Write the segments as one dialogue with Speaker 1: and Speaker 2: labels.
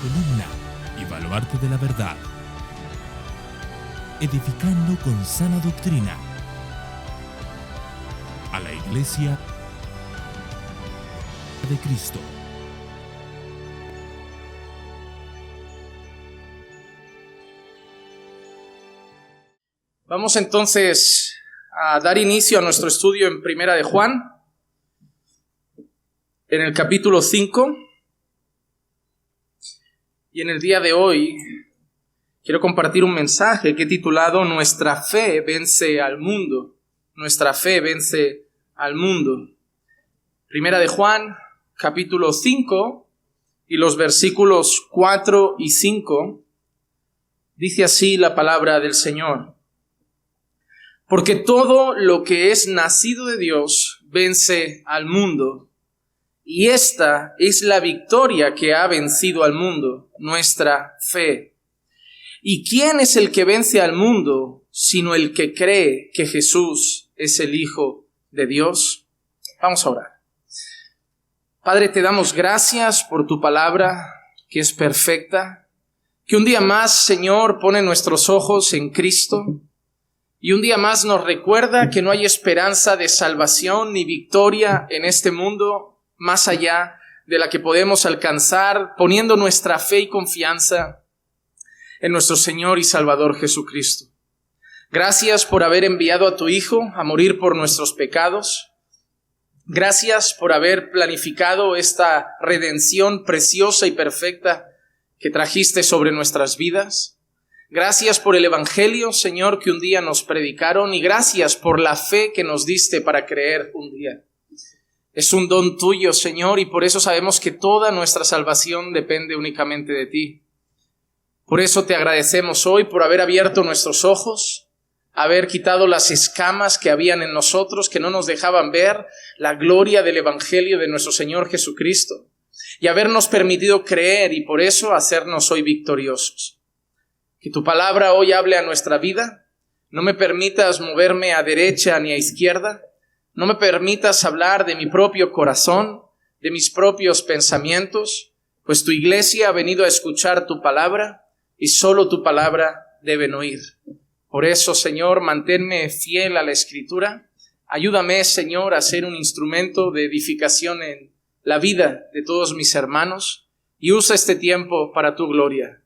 Speaker 1: columna y baluarte de la verdad, edificando con sana doctrina a la Iglesia de Cristo.
Speaker 2: Vamos entonces a dar inicio a nuestro estudio en Primera de Juan, en el capítulo 5. Y en el día de hoy quiero compartir un mensaje que he titulado Nuestra fe vence al mundo. Nuestra fe vence al mundo. Primera de Juan, capítulo 5, y los versículos 4 y 5, dice así la palabra del Señor. Porque todo lo que es nacido de Dios vence al mundo, y esta es la victoria que ha vencido al mundo, nuestra fe. ¿Y quién es el que vence al mundo, sino el que cree que Jesús es el Hijo de Dios? Vamos a orar. Padre, te damos gracias por tu palabra, que es perfecta, que un día más, Señor, pone nuestros ojos en Cristo, y un día más nos recuerda que no hay esperanza de salvación ni victoria en este mundo más allá de la que podemos alcanzar poniendo nuestra fe y confianza en nuestro Señor y Salvador Jesucristo. Gracias por haber enviado a tu Hijo a morir por nuestros pecados. Gracias por haber planificado esta redención preciosa y perfecta que trajiste sobre nuestras vidas. Gracias por el Evangelio, Señor, que un día nos predicaron, y gracias por la fe que nos diste para creer un día. Es un don tuyo, Señor, y por eso sabemos que toda nuestra salvación depende únicamente de ti. Por eso te agradecemos hoy por haber abierto nuestros ojos, haber quitado las escamas que habían en nosotros, que no nos dejaban ver la gloria del Evangelio de nuestro Señor Jesucristo, y habernos permitido creer y por eso hacernos hoy victoriosos. Que tu palabra hoy hable a nuestra vida. No me permitas moverme a derecha ni a izquierda. No me permitas hablar de mi propio corazón, de mis propios pensamientos, pues tu iglesia ha venido a escuchar tu palabra y solo tu palabra deben oír. Por eso, Señor, manténme fiel a la Escritura. Ayúdame, Señor, a ser un instrumento de edificación en la vida de todos mis hermanos y usa este tiempo para tu gloria.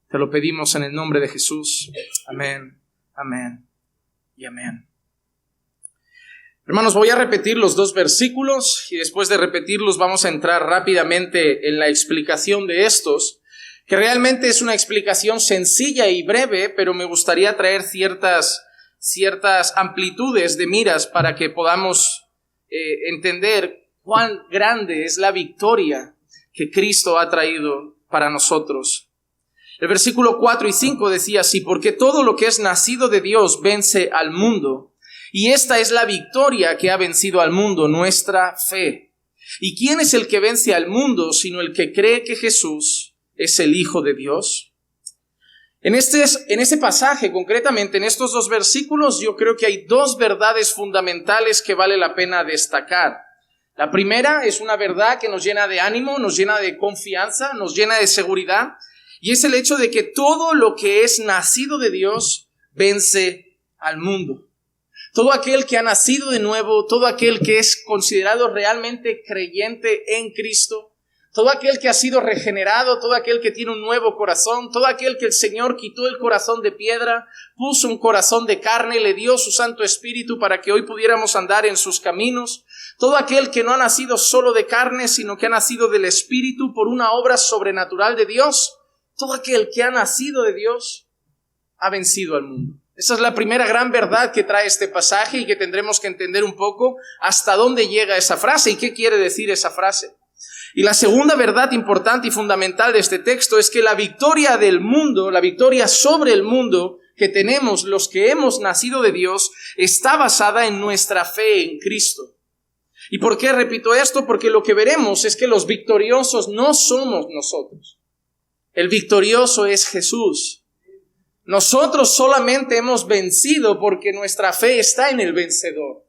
Speaker 2: Te lo pedimos en el nombre de Jesús. Amén, amén y amén. Hermanos, voy a repetir los dos versículos y después de repetirlos vamos a entrar rápidamente en la explicación de estos, que realmente es una explicación sencilla y breve, pero me gustaría traer ciertas amplitudes de miras para que podamos entender cuán grande es la victoria que Cristo ha traído para nosotros. El versículo 4 y 5 decía así: porque todo lo que es nacido de Dios vence al mundo, y esta es la victoria que ha vencido al mundo, nuestra fe. ¿Y quién es el que vence al mundo, sino el que cree que Jesús es el Hijo de Dios? En este pasaje, concretamente en estos dos versículos, yo creo que hay dos verdades fundamentales que vale la pena destacar. La primera es una verdad que nos llena de ánimo, nos llena de confianza, nos llena de seguridad, y es el hecho de que todo lo que es nacido de Dios vence al mundo. Todo aquel que ha nacido de nuevo, todo aquel que es considerado realmente creyente en Cristo, todo aquel que ha sido regenerado, todo aquel que tiene un nuevo corazón, todo aquel que el Señor quitó el corazón de piedra, puso un corazón de carne, le dio su Santo Espíritu para que hoy pudiéramos andar en sus caminos, todo aquel que no ha nacido solo de carne, sino que ha nacido del Espíritu por una obra sobrenatural de Dios, todo aquel que ha nacido de Dios ha vencido al mundo. Esa es la primera gran verdad que trae este pasaje y que tendremos que entender un poco hasta dónde llega esa frase y qué quiere decir esa frase. Y la segunda verdad importante y fundamental de este texto es que la victoria del mundo, la victoria sobre el mundo que tenemos los que hemos nacido de Dios, está basada en nuestra fe en Cristo. ¿Y por qué repito esto? Porque lo que veremos es que los victoriosos no somos nosotros. El victorioso es Jesús. Nosotros solamente hemos vencido porque nuestra fe está en el vencedor.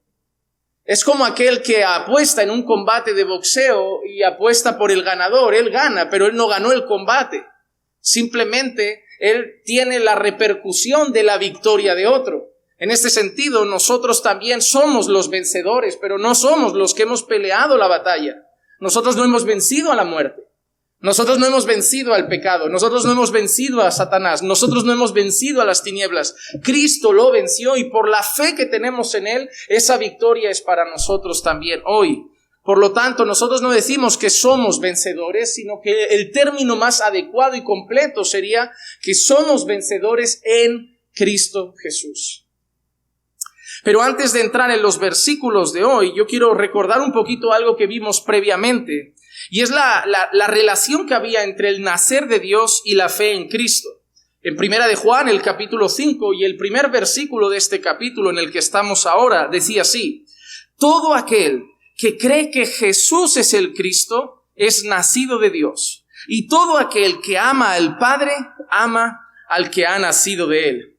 Speaker 2: Es como aquel que apuesta en un combate de boxeo y apuesta por el ganador. Él gana, pero él no ganó el combate. Simplemente él tiene la repercusión de la victoria de otro. En este sentido, nosotros también somos los vencedores, pero no somos los que hemos peleado la batalla. Nosotros no hemos vencido a la muerte. Nosotros no hemos vencido al pecado. Nosotros no hemos vencido a Satanás. Nosotros no hemos vencido a las tinieblas. Cristo lo venció y por la fe que tenemos en Él, esa victoria es para nosotros también hoy. Por lo tanto, nosotros no decimos que somos vencedores, sino que el término más adecuado y completo sería que somos vencedores en Cristo Jesús. Pero antes de entrar en los versículos de hoy, yo quiero recordar un poquito algo que vimos previamente, y es la relación que había entre el nacer de Dios y la fe en Cristo. En Primera de Juan, el capítulo 5, y el primer versículo de este capítulo en el que estamos ahora, decía así: todo aquel que cree que Jesús es el Cristo es nacido de Dios, y todo aquel que ama al Padre, ama al que ha nacido de Él.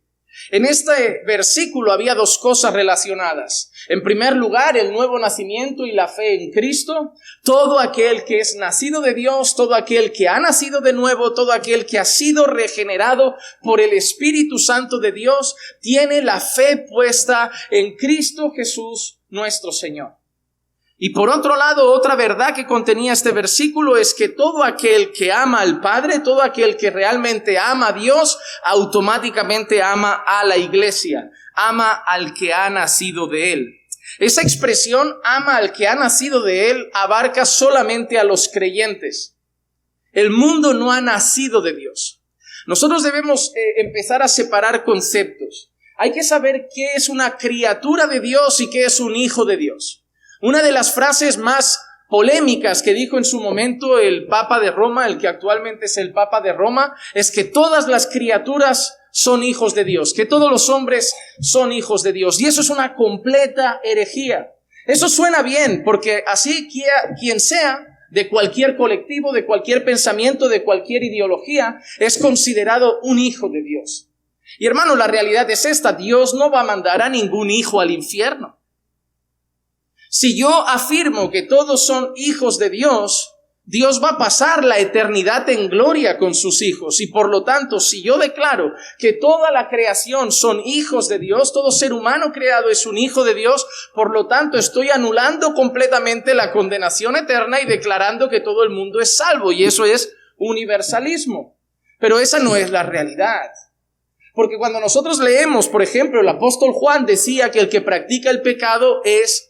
Speaker 2: En este versículo había dos cosas relacionadas. En primer lugar, el nuevo nacimiento y la fe en Cristo. Todo aquel que es nacido de Dios, todo aquel que ha nacido de nuevo, todo aquel que ha sido regenerado por el Espíritu Santo de Dios, tiene la fe puesta en Cristo Jesús, nuestro Señor. Y por otro lado, otra verdad que contenía este versículo es que todo aquel que ama al Padre, todo aquel que realmente ama a Dios, automáticamente ama a la iglesia, ama al que ha nacido de Él. Esa expresión, ama al que ha nacido de Él, abarca solamente a los creyentes. El mundo no ha nacido de Dios. Nosotros debemos empezar a separar conceptos. Hay que saber qué es una criatura de Dios y qué es un hijo de Dios. Una de las frases más polémicas que dijo en su momento el Papa de Roma, el que actualmente es el Papa de Roma, es que todas las criaturas son hijos de Dios, que todos los hombres son hijos de Dios. Y eso es una completa herejía. Eso suena bien, porque así quien sea, de cualquier colectivo, de cualquier pensamiento, de cualquier ideología, es considerado un hijo de Dios. Y hermano, la realidad es esta: Dios no va a mandar a ningún hijo al infierno. Si yo afirmo que todos son hijos de Dios, Dios va a pasar la eternidad en gloria con sus hijos. Y por lo tanto, si yo declaro que toda la creación son hijos de Dios, todo ser humano creado es un hijo de Dios, por lo tanto estoy anulando completamente la condenación eterna y declarando que todo el mundo es salvo. Y eso es universalismo. Pero esa no es la realidad. Porque cuando nosotros leemos, por ejemplo, el apóstol Juan decía que el que practica el pecado es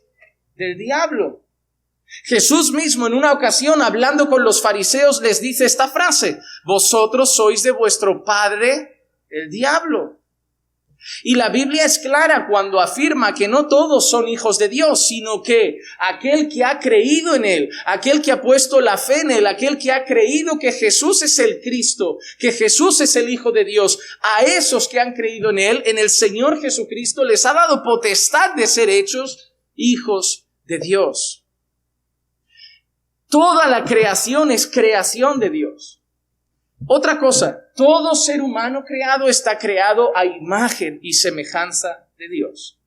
Speaker 2: del diablo. Jesús mismo en una ocasión, hablando con los fariseos, les dice esta frase: vosotros sois de vuestro padre el diablo. Y la Biblia es clara cuando afirma que no todos son hijos de Dios, sino que aquel que ha creído en Él, aquel que ha puesto la fe en Él, aquel que ha creído que Jesús es el Cristo, que Jesús es el Hijo de Dios, a esos que han creído en Él, en el Señor Jesucristo, les ha dado potestad de ser hechos hijos de Dios. Toda la creación es creación de Dios. Otra cosa, todo ser humano creado está creado a imagen y semejanza de Dios.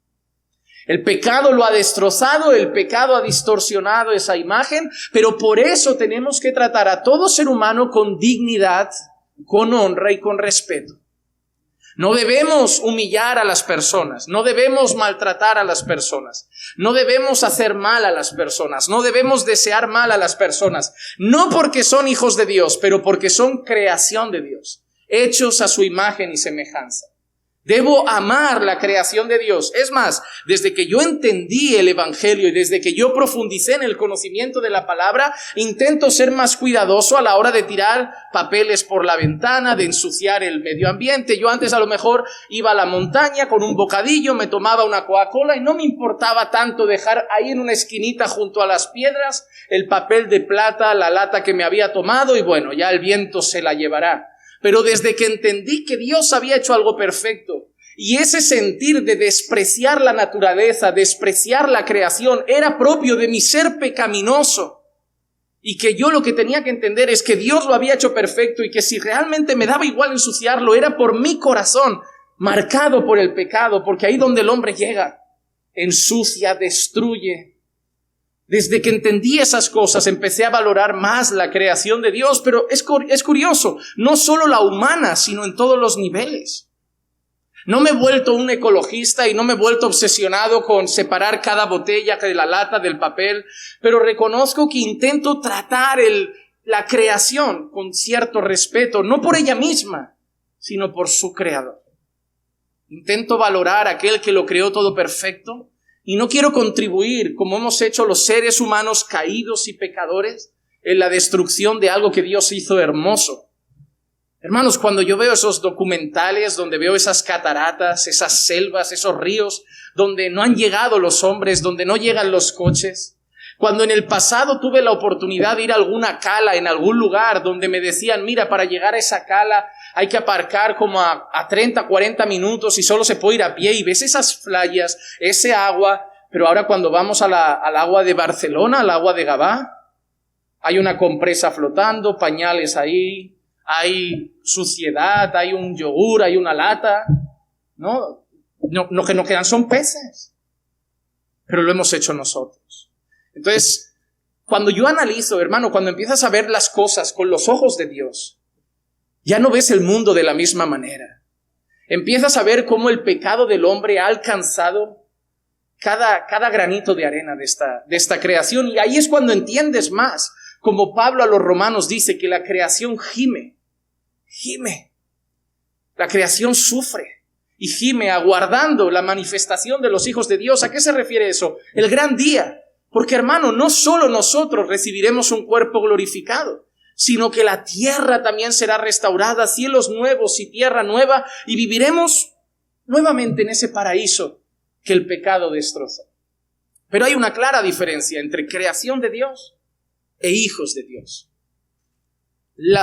Speaker 2: El pecado lo ha destrozado, el pecado ha distorsionado esa imagen, pero por eso tenemos que tratar a todo ser humano con dignidad, con honra y con respeto. No debemos humillar a las personas, no debemos maltratar a las personas, no debemos hacer mal a las personas, no debemos desear mal a las personas, no porque son hijos de Dios, pero porque son creación de Dios, hechos a su imagen y semejanza. Debo amar la creación de Dios. Es más, desde que yo entendí el Evangelio y desde que yo profundicé en el conocimiento de la palabra, intento ser más cuidadoso a la hora de tirar papeles por la ventana, de ensuciar el medio ambiente. Yo antes a lo mejor iba a la montaña con un bocadillo, me tomaba una Coca-Cola y no me importaba tanto dejar ahí en una esquinita junto a las piedras el papel de plata, la lata que me había tomado y bueno, ya el viento se la llevará. Pero desde que entendí que Dios había hecho algo perfecto y ese sentir de despreciar la naturaleza, despreciar la creación, era propio de mi ser pecaminoso y que yo lo que tenía que entender es que Dios lo había hecho perfecto y que si realmente me daba igual ensuciarlo era por mi corazón marcado por el pecado, porque ahí donde el hombre llega, ensucia, destruye Desde que entendí esas cosas, empecé a valorar más la creación de Dios, pero es curioso, no solo la humana, sino en todos los niveles. No me he vuelto un ecologista y no me he vuelto obsesionado con separar cada botella de la lata del papel, pero reconozco que intento tratar la creación con cierto respeto, no por ella misma, sino por su creador. Intento valorar a aquel que lo creó todo perfecto y no quiero contribuir, como hemos hecho los seres humanos caídos y pecadores, en la destrucción de algo que Dios hizo hermoso. Hermanos, cuando yo veo esos documentales donde veo esas cataratas, esas selvas, esos ríos, donde no han llegado los hombres, donde no llegan los coches, cuando en el pasado tuve la oportunidad de ir a alguna cala en algún lugar donde me decían, mira, para llegar a esa cala hay que aparcar como a 30, 40 minutos y solo se puede ir a pie, y ves esas playas, ese agua, pero ahora cuando vamos al agua de Barcelona, al agua de Gavà, hay una compresa flotando, pañales ahí, hay suciedad, hay un yogur, hay una lata, ¿no? Lo que nos quedan son peces, pero lo hemos hecho nosotros. Entonces, cuando yo analizo, hermano, cuando empiezas a ver las cosas con los ojos de Dios, ya no ves el mundo de la misma manera. Empiezas a ver cómo el pecado del hombre ha alcanzado cada granito de arena de esta creación, y ahí es cuando entiendes más, como Pablo a los romanos dice, que la creación gime. La creación sufre y gime aguardando la manifestación de los hijos de Dios. ¿A qué se refiere eso? El gran día. Porque, hermano, no solo nosotros recibiremos un cuerpo glorificado, sino que la tierra también será restaurada, cielos nuevos y tierra nueva, y viviremos nuevamente en ese paraíso que el pecado destrozó. Pero hay una clara diferencia entre creación de Dios e hijos de Dios.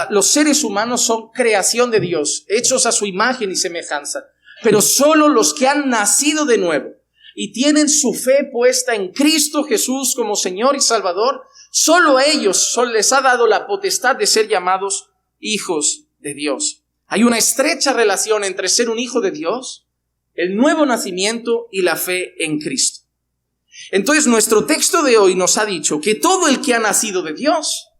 Speaker 2: Los seres humanos son creación de Dios, hechos a su imagen y semejanza, pero solo los que han nacido de nuevo y tienen su fe puesta en Cristo Jesús como Señor y Salvador, solo a ellos les ha dado la potestad de ser llamados hijos de Dios. Hay una estrecha relación entre ser un hijo de Dios, el nuevo nacimiento y la fe en Cristo. Entonces, nuestro texto de hoy nos ha dicho que todo el que ha nacido de Dios,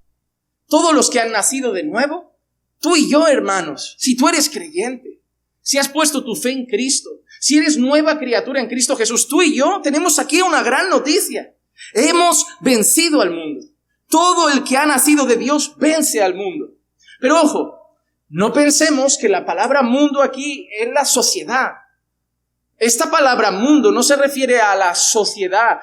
Speaker 2: todos los que han nacido de nuevo, tú y yo, hermanos, si tú eres creyente, si has puesto tu fe en Cristo, si eres nueva criatura en Cristo Jesús, tú y yo tenemos aquí una gran noticia. Hemos vencido al mundo. Todo el que ha nacido de Dios vence al mundo. Pero ojo, no pensemos que la palabra mundo aquí es la sociedad. Esta palabra mundo no se refiere a la sociedad.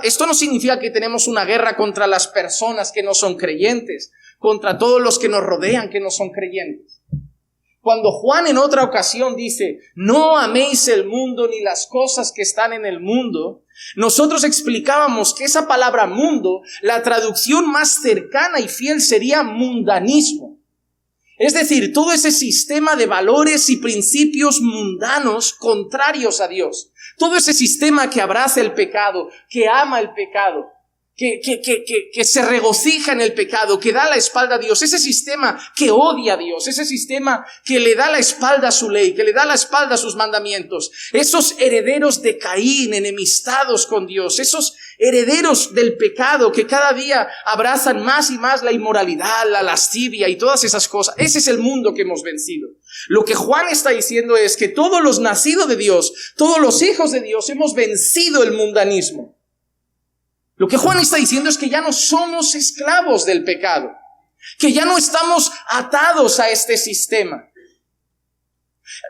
Speaker 2: Esto no significa que tenemos una guerra contra las personas que no son creyentes, contra todos los que nos rodean que no son creyentes. Cuando Juan en otra ocasión dice, no améis el mundo ni las cosas que están en el mundo, nosotros explicábamos que esa palabra mundo, la traducción más cercana y fiel sería mundanismo. Es decir, todo ese sistema de valores y principios mundanos contrarios a Dios. Todo ese sistema que abraza el pecado, que ama el pecado, que se regocija en el pecado, que da la espalda a Dios. Ese sistema que odia a Dios, ese sistema que le da la espalda a su ley, que le da la espalda a sus mandamientos. Esos herederos de Caín, enemistados con Dios. Esos herederos del pecado que cada día abrazan más y más la inmoralidad, la lascivia y todas esas cosas. Ese es el mundo que hemos vencido. Lo que Juan está diciendo es que todos los nacidos de Dios, todos los hijos de Dios, hemos vencido el mundanismo. Lo que Juan está diciendo es que ya no somos esclavos del pecado, que ya no estamos atados a este sistema.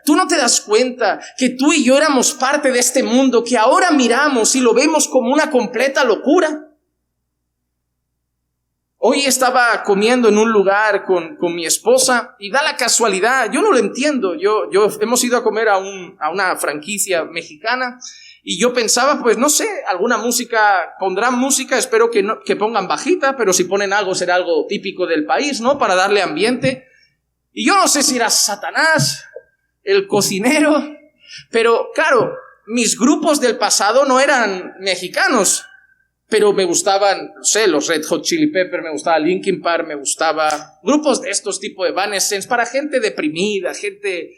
Speaker 2: ¿Tú no te das cuenta que tú y yo éramos parte de este mundo que ahora miramos y lo vemos como una completa locura? Hoy estaba comiendo en un lugar con mi esposa y da la casualidad, yo no lo entiendo, hemos ido a comer a una franquicia mexicana y yo pensaba, pues no sé, alguna música, pondrán música, espero que pongan bajita, pero si ponen algo será algo típico del país, ¿no? Para darle ambiente. Y yo no sé si era Satanás, el cocinero, pero claro, mis grupos del pasado no eran mexicanos, pero me gustaban, no sé, los Red Hot Chili Peppers, me gustaba Linkin Park, me gustaba grupos de estos tipos de Evanescence, para gente deprimida, gente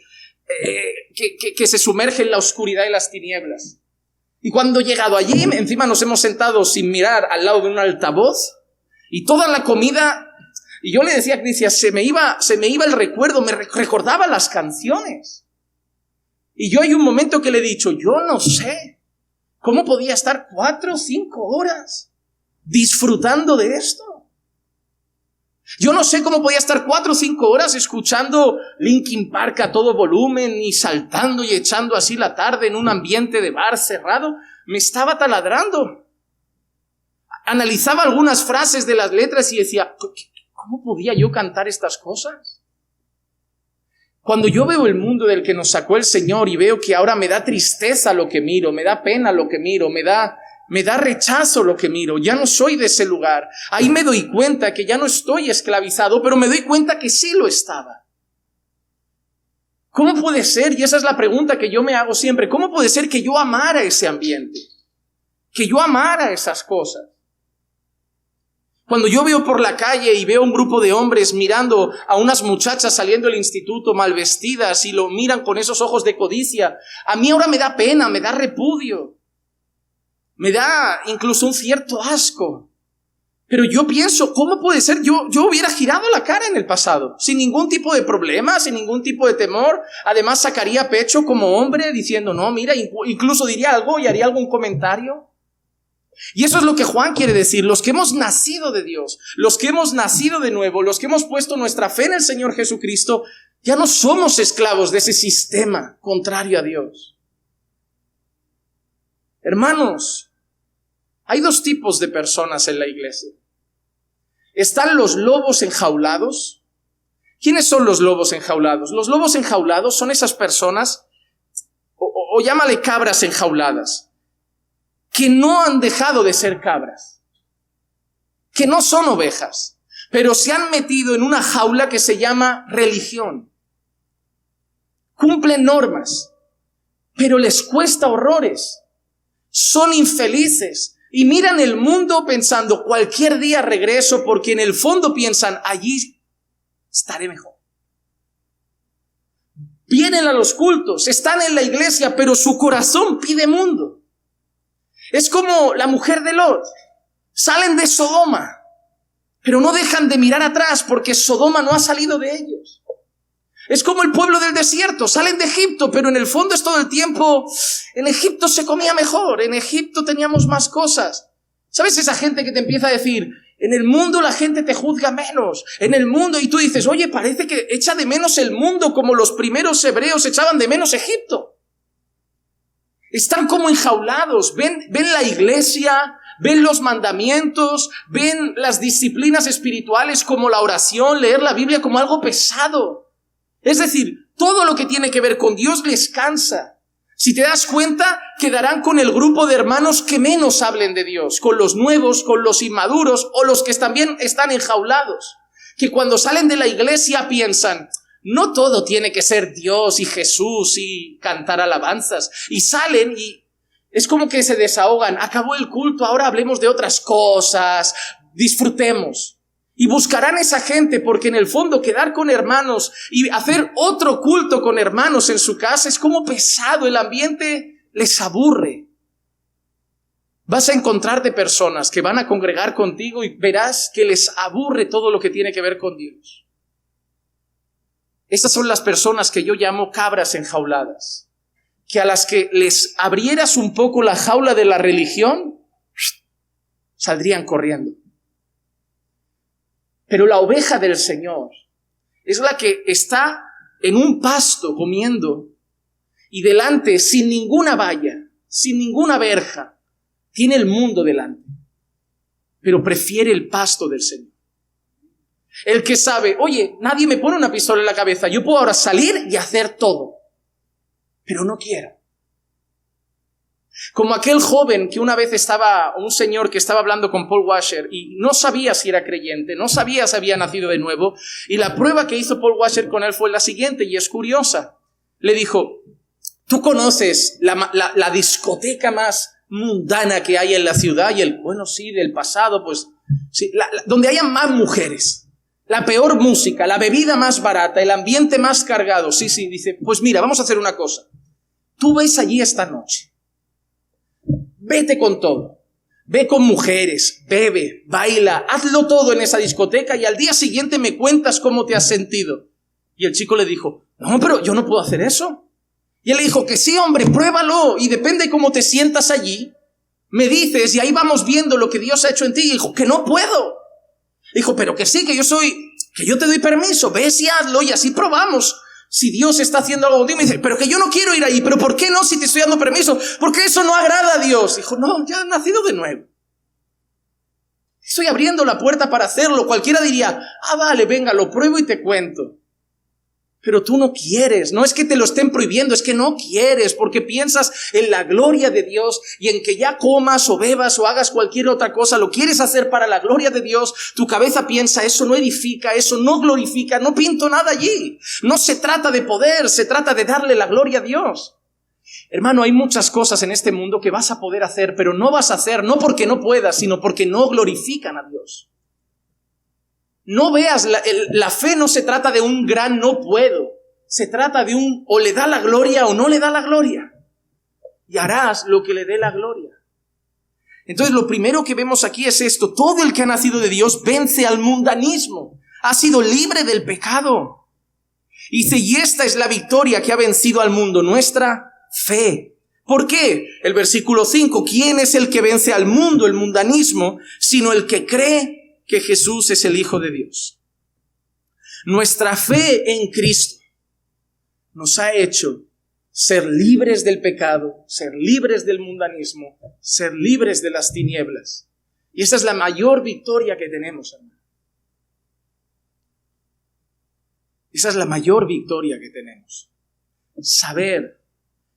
Speaker 2: que se sumerge en la oscuridad y las tinieblas. Y cuando he llegado allí, encima nos hemos sentado sin mirar al lado de un altavoz y toda la comida, y yo le decía a Cristian, se me iba el recuerdo, me recordaba las canciones. Y yo hay un momento que le he dicho, yo no sé cómo podía estar 4 o 5 horas disfrutando de esto. Yo no sé cómo podía estar 4 o 5 horas escuchando Linkin Park a todo volumen y saltando y echando así la tarde en un ambiente de bar cerrado. Me estaba taladrando. Analizaba algunas frases de las letras y decía, ¿cómo podía yo cantar estas cosas? Cuando yo veo el mundo del que nos sacó el Señor y veo que ahora me da tristeza lo que miro, me da pena lo que miro, me da rechazo lo que miro, ya no soy de ese lugar. Ahí me doy cuenta que ya no estoy esclavizado, pero me doy cuenta que sí lo estaba. ¿Cómo puede ser? Y esa es la pregunta que yo me hago siempre. ¿Cómo puede ser que yo amara ese ambiente? Que yo amara esas cosas. Cuando yo veo por la calle y veo un grupo de hombres mirando a unas muchachas saliendo del instituto mal vestidas y lo miran con esos ojos de codicia, a mí ahora me da pena, me da repudio. Me da incluso un cierto asco. Pero yo pienso, ¿cómo puede ser? Yo hubiera girado la cara en el pasado, sin ningún tipo de problema, sin ningún tipo de temor. Además sacaría pecho como hombre diciendo, no, mira, incluso diría algo y haría algún comentario. Y eso es lo que Juan quiere decir. Los que hemos nacido de Dios, los que hemos nacido de nuevo, los que hemos puesto nuestra fe en el Señor Jesucristo, ya no somos esclavos de ese sistema contrario a Dios. Hermanos, hay 2 tipos de personas en la iglesia. Están los lobos enjaulados. ¿Quiénes son los lobos enjaulados? Los lobos enjaulados son esas personas, o llámale cabras enjauladas, que no han dejado de ser cabras, que no son ovejas, pero se han metido en una jaula que se llama religión. Cumplen normas, pero les cuesta horrores. Son infelices y miran el mundo pensando, cualquier día regreso, porque en el fondo piensan, allí estaré mejor. Vienen a los cultos, están en la iglesia, pero su corazón pide mundo. Es como la mujer de Lot. Salen de Sodoma, pero no dejan de mirar atrás porque Sodoma no ha salido de ellos. Es como el pueblo del desierto. Salen de Egipto, pero en el fondo es todo el tiempo, en Egipto se comía mejor, en Egipto teníamos más cosas. ¿Sabes esa gente que te empieza a decir, en el mundo la gente te juzga menos, en el mundo, y tú dices, oye, parece que echa de menos el mundo como los primeros hebreos echaban de menos Egipto? Están como enjaulados, ven la iglesia, ven los mandamientos, ven las disciplinas espirituales como la oración, leer la Biblia como algo pesado. Es decir, todo lo que tiene que ver con Dios les cansa. Si te das cuenta, quedarán con el grupo de hermanos que menos hablen de Dios, con los nuevos, con los inmaduros o los que también están enjaulados, que cuando salen de la iglesia piensan, no todo tiene que ser Dios y Jesús y cantar alabanzas. Y salen y es como que se desahogan. Acabó el culto, ahora hablemos de otras cosas, disfrutemos. Y buscarán esa gente porque en el fondo quedar con hermanos y hacer otro culto con hermanos en su casa es como pesado, el ambiente les aburre. Vas a encontrarte personas que van a congregar contigo y verás que les aburre todo lo que tiene que ver con Dios. Estas son las personas que yo llamo cabras enjauladas, que a las que les abrieras un poco la jaula de la religión, saldrían corriendo. Pero la oveja del Señor es la que está en un pasto comiendo y delante, sin ninguna valla, sin ninguna verja, tiene el mundo delante, pero prefiere el pasto del Señor. El que sabe, oye, nadie me pone una pistola en la cabeza, yo puedo ahora salir y hacer todo, pero no quiero. Como aquel joven que una vez un señor que estaba hablando con Paul Washer y no sabía si era creyente, no sabía si había nacido de nuevo, y la prueba que hizo Paul Washer con él fue la siguiente, y es curiosa. Le dijo, ¿tú conoces la discoteca más mundana que hay en la ciudad? Y él, bueno, sí, del pasado, pues, sí, donde hayan más mujeres. La peor música, la bebida más barata, el ambiente más cargado. Sí, dice, pues mira, vamos a hacer una cosa. Tú ves allí esta noche. vete con todo. Ve con mujeres, bebe, baila, hazlo todo en esa discoteca y al día siguiente me cuentas cómo te has sentido. Y el chico le dijo, no, pero yo no puedo hacer eso. Y él le dijo que sí, hombre, pruébalo y depende cómo te sientas allí. Me dices y ahí vamos viendo lo que Dios ha hecho en ti. Y dijo, que no puedo. Dijo, pero que sí, que yo te doy permiso, ves y hazlo y así probamos. Si Dios está haciendo algo contigo, me dice, pero que yo no quiero ir ahí. Pero ¿por qué no si te estoy dando permiso? Porque eso no agrada a Dios. Dijo, no, ya has nacido de nuevo. Estoy abriendo la puerta para hacerlo. Cualquiera diría, vale, venga, lo pruebo y te cuento. Pero tú no quieres, no es que te lo estén prohibiendo, es que no quieres, porque piensas en la gloria de Dios y en que ya comas o bebas o hagas cualquier otra cosa, lo quieres hacer para la gloria de Dios. Tu cabeza piensa, eso no edifica, eso no glorifica, no pinto nada allí. No se trata de poder, se trata de darle la gloria a Dios. Hermano, hay muchas cosas en este mundo que vas a poder hacer, pero no vas a hacer, no porque no puedas, sino porque no glorifican a Dios. No veas, la fe no se trata de un gran no puedo. Se trata de un o le da la gloria o no le da la gloria. Y harás lo que le dé la gloria. Entonces lo primero que vemos aquí es esto. Todo el que ha nacido de Dios vence al mundanismo. Ha sido libre del pecado. Y dice, y esta es la victoria que ha vencido al mundo, nuestra fe. ¿Por qué? El versículo 5. ¿Quién es el que vence al mundo, el mundanismo, sino el que cree que Jesús es el Hijo de Dios? Nuestra fe en Cristo nos ha hecho ser libres del pecado, ser libres del mundanismo, ser libres de las tinieblas. Y esa es la mayor victoria que tenemos, hermano. Esa es la mayor victoria que tenemos. Saber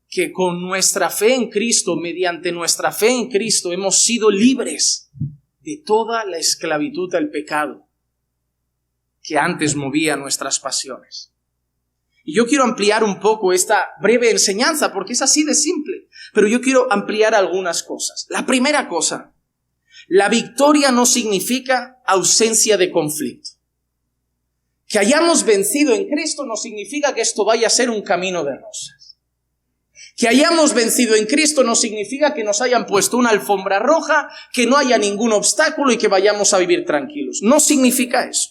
Speaker 2: que con nuestra fe en Cristo, mediante nuestra fe en Cristo, hemos sido libres de toda la esclavitud del pecado que antes movía nuestras pasiones. Y yo quiero ampliar un poco esta breve enseñanza porque es así de simple, pero yo quiero ampliar algunas cosas. La primera cosa, la victoria no significa ausencia de conflicto. Que hayamos vencido en Cristo no significa que esto vaya a ser un camino de rosas. Que hayamos vencido en Cristo no significa que nos hayan puesto una alfombra roja, que no haya ningún obstáculo y que vayamos a vivir tranquilos. No significa eso.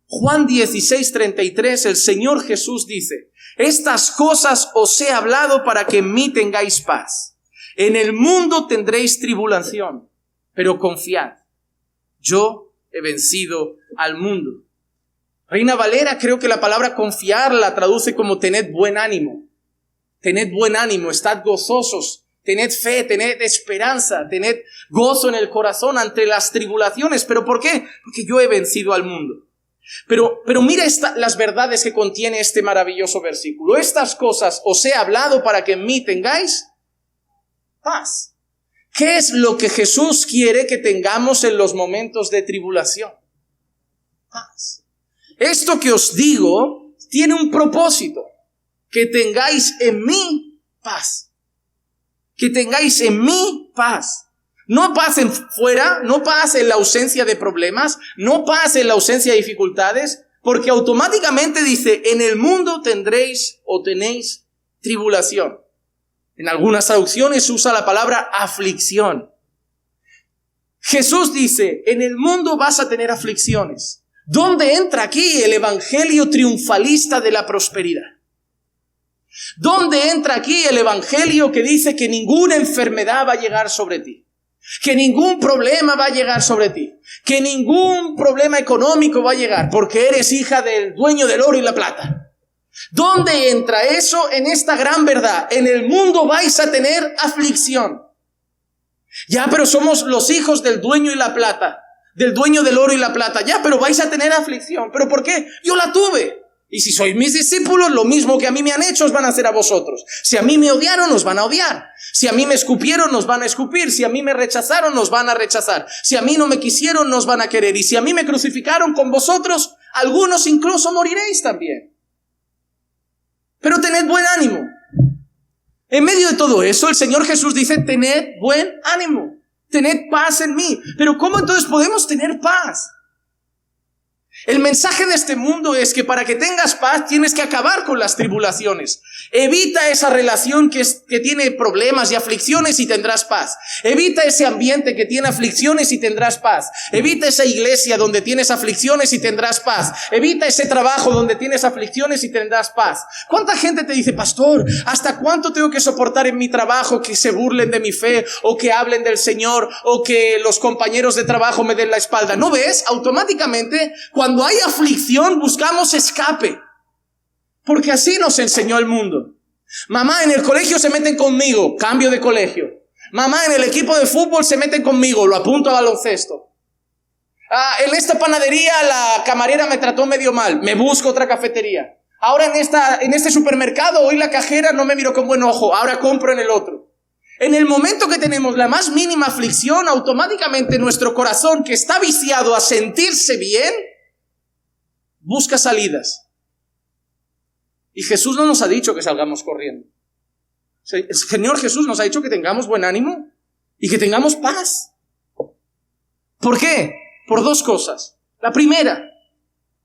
Speaker 2: Juan 16:33, el Señor Jesús dice, estas cosas os he hablado para que en mí tengáis paz. En el mundo tendréis tribulación, pero confiad, yo he vencido al mundo. Reina Valera, creo que la palabra confiar la traduce como tened buen ánimo. Tened buen ánimo, estad gozosos, tened fe, tened esperanza, tened gozo en el corazón ante las tribulaciones. ¿Pero por qué? Porque yo he vencido al mundo. Pero mira las verdades que contiene este maravilloso versículo. Estas cosas os he hablado para que en mí tengáis paz. ¿Qué es lo que Jesús quiere que tengamos en los momentos de tribulación? Paz. Esto que os digo tiene un propósito. Que tengáis en mí paz. Que tengáis en mí paz. No paz en fuera, no paz en la ausencia de problemas, no paz en la ausencia de dificultades, porque automáticamente dice, en el mundo tendréis o tenéis tribulación. En algunas traducciones usa la palabra aflicción. Jesús dice, en el mundo vas a tener aflicciones. ¿Dónde entra aquí el evangelio triunfalista de la prosperidad? ¿Dónde entra aquí el evangelio que dice que ninguna enfermedad va a llegar sobre ti? Que ningún problema va a llegar sobre ti. Que ningún problema económico va a llegar porque eres hija del dueño del oro y la plata. ¿Dónde entra eso en esta gran verdad? En el mundo vais a tener aflicción. Ya, pero somos los hijos del dueño y la plata. Del dueño del oro y la plata. Ya, pero vais a tener aflicción. ¿Pero por qué? Yo la tuve. Y si sois mis discípulos, lo mismo que a mí me han hecho, os van a hacer a vosotros. Si a mí me odiaron, os van a odiar. Si a mí me escupieron, nos van a escupir. Si a mí me rechazaron, nos van a rechazar. Si a mí no me quisieron, nos van a querer. Y si a mí me crucificaron con vosotros, algunos incluso moriréis también. Pero tened buen ánimo. En medio de todo eso, el Señor Jesús dice, tened buen ánimo. Tened paz en mí. Pero ¿cómo entonces podemos tener paz? El mensaje de este mundo es que para que tengas paz tienes que acabar con las tribulaciones. Evita esa relación que tiene problemas y aflicciones y tendrás paz. Evita ese ambiente que tiene aflicciones y tendrás paz. Evita esa iglesia donde tienes aflicciones y tendrás paz. Evita ese trabajo donde tienes aflicciones y tendrás paz. ¿Cuánta gente te dice, pastor, ¿hasta cuánto tengo que soportar en mi trabajo que se burlen de mi fe o que hablen del Señor o que los compañeros de trabajo me den la espalda? ¿No ves? Automáticamente, cuando hay aflicción, buscamos escape. Porque así nos enseñó el mundo. Mamá, en el colegio se meten conmigo, cambio de colegio. Mamá, en el equipo de fútbol se meten conmigo, lo apunto a baloncesto. En esta panadería la camarera me trató medio mal, me busco otra cafetería. Ahora en este supermercado hoy la cajera no me miró con buen ojo, ahora compro en el otro. En el momento que tenemos la más mínima aflicción, automáticamente nuestro corazón, que está viciado a sentirse bien, busca salidas. Y Jesús no nos ha dicho que salgamos corriendo. El Señor Jesús nos ha dicho que tengamos buen ánimo y que tengamos paz. ¿Por qué? Por dos cosas. La primera,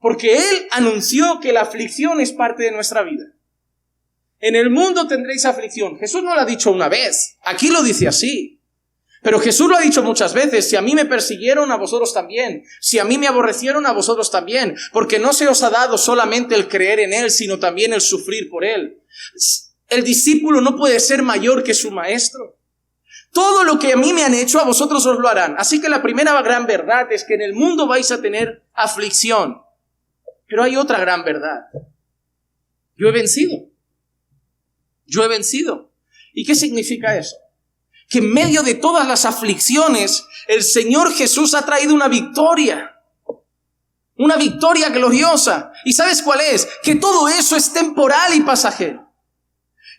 Speaker 2: porque Él anunció que la aflicción es parte de nuestra vida. En el mundo tendréis aflicción. Jesús no lo ha dicho una vez. Aquí lo dice así. Pero Jesús lo ha dicho muchas veces. Si a mí me persiguieron, a vosotros también. Si a mí me aborrecieron, a vosotros también. Porque no se os ha dado solamente el creer en Él, sino también el sufrir por Él. El discípulo no puede ser mayor que su maestro. Todo lo que a mí me han hecho, a vosotros os lo harán. Así que la primera gran verdad es que en el mundo vais a tener aflicción. Pero hay otra gran verdad. Yo he vencido. Yo he vencido. ¿Y qué significa eso? Que en medio de todas las aflicciones, el Señor Jesús ha traído una victoria. Una victoria gloriosa. ¿Y sabes cuál es? Que todo eso es temporal y pasajero.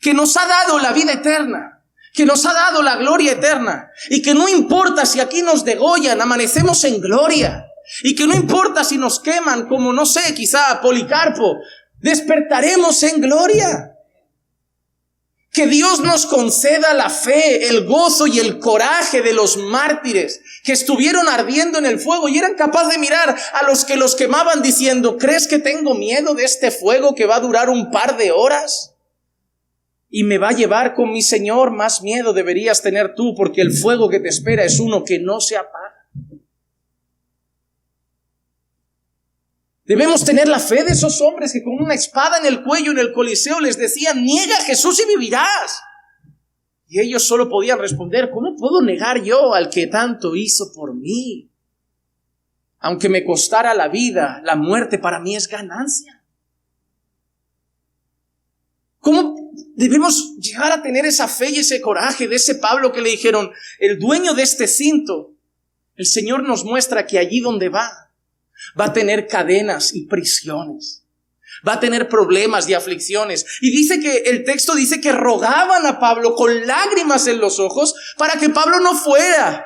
Speaker 2: Que nos ha dado la vida eterna. Que nos ha dado la gloria eterna. Y que no importa si aquí nos degollan, amanecemos en gloria. Y que no importa si nos queman, como no sé, quizá a Policarpo, despertaremos en gloria. Que Dios nos conceda la fe, el gozo y el coraje de los mártires que estuvieron ardiendo en el fuego y eran capaces de mirar a los que los quemaban diciendo, ¿crees que tengo miedo de este fuego que va a durar un par de horas? Y me va a llevar con mi Señor. Más miedo deberías tener tú, porque el fuego que te espera es uno que no se apaga. Debemos tener la fe de esos hombres que con una espada en el cuello en el Coliseo les decían, niega a Jesús y vivirás. Y ellos solo podían responder, ¿cómo puedo negar yo al que tanto hizo por mí? Aunque me costara la vida, la muerte para mí es ganancia. ¿Cómo debemos llegar a tener esa fe y ese coraje de ese Pablo que le dijeron, el dueño de este cinto, el Señor nos muestra que allí donde va a tener cadenas y prisiones. Va a tener problemas y aflicciones. Y dice que el texto dice que rogaban a Pablo con lágrimas en los ojos para que Pablo no fuera.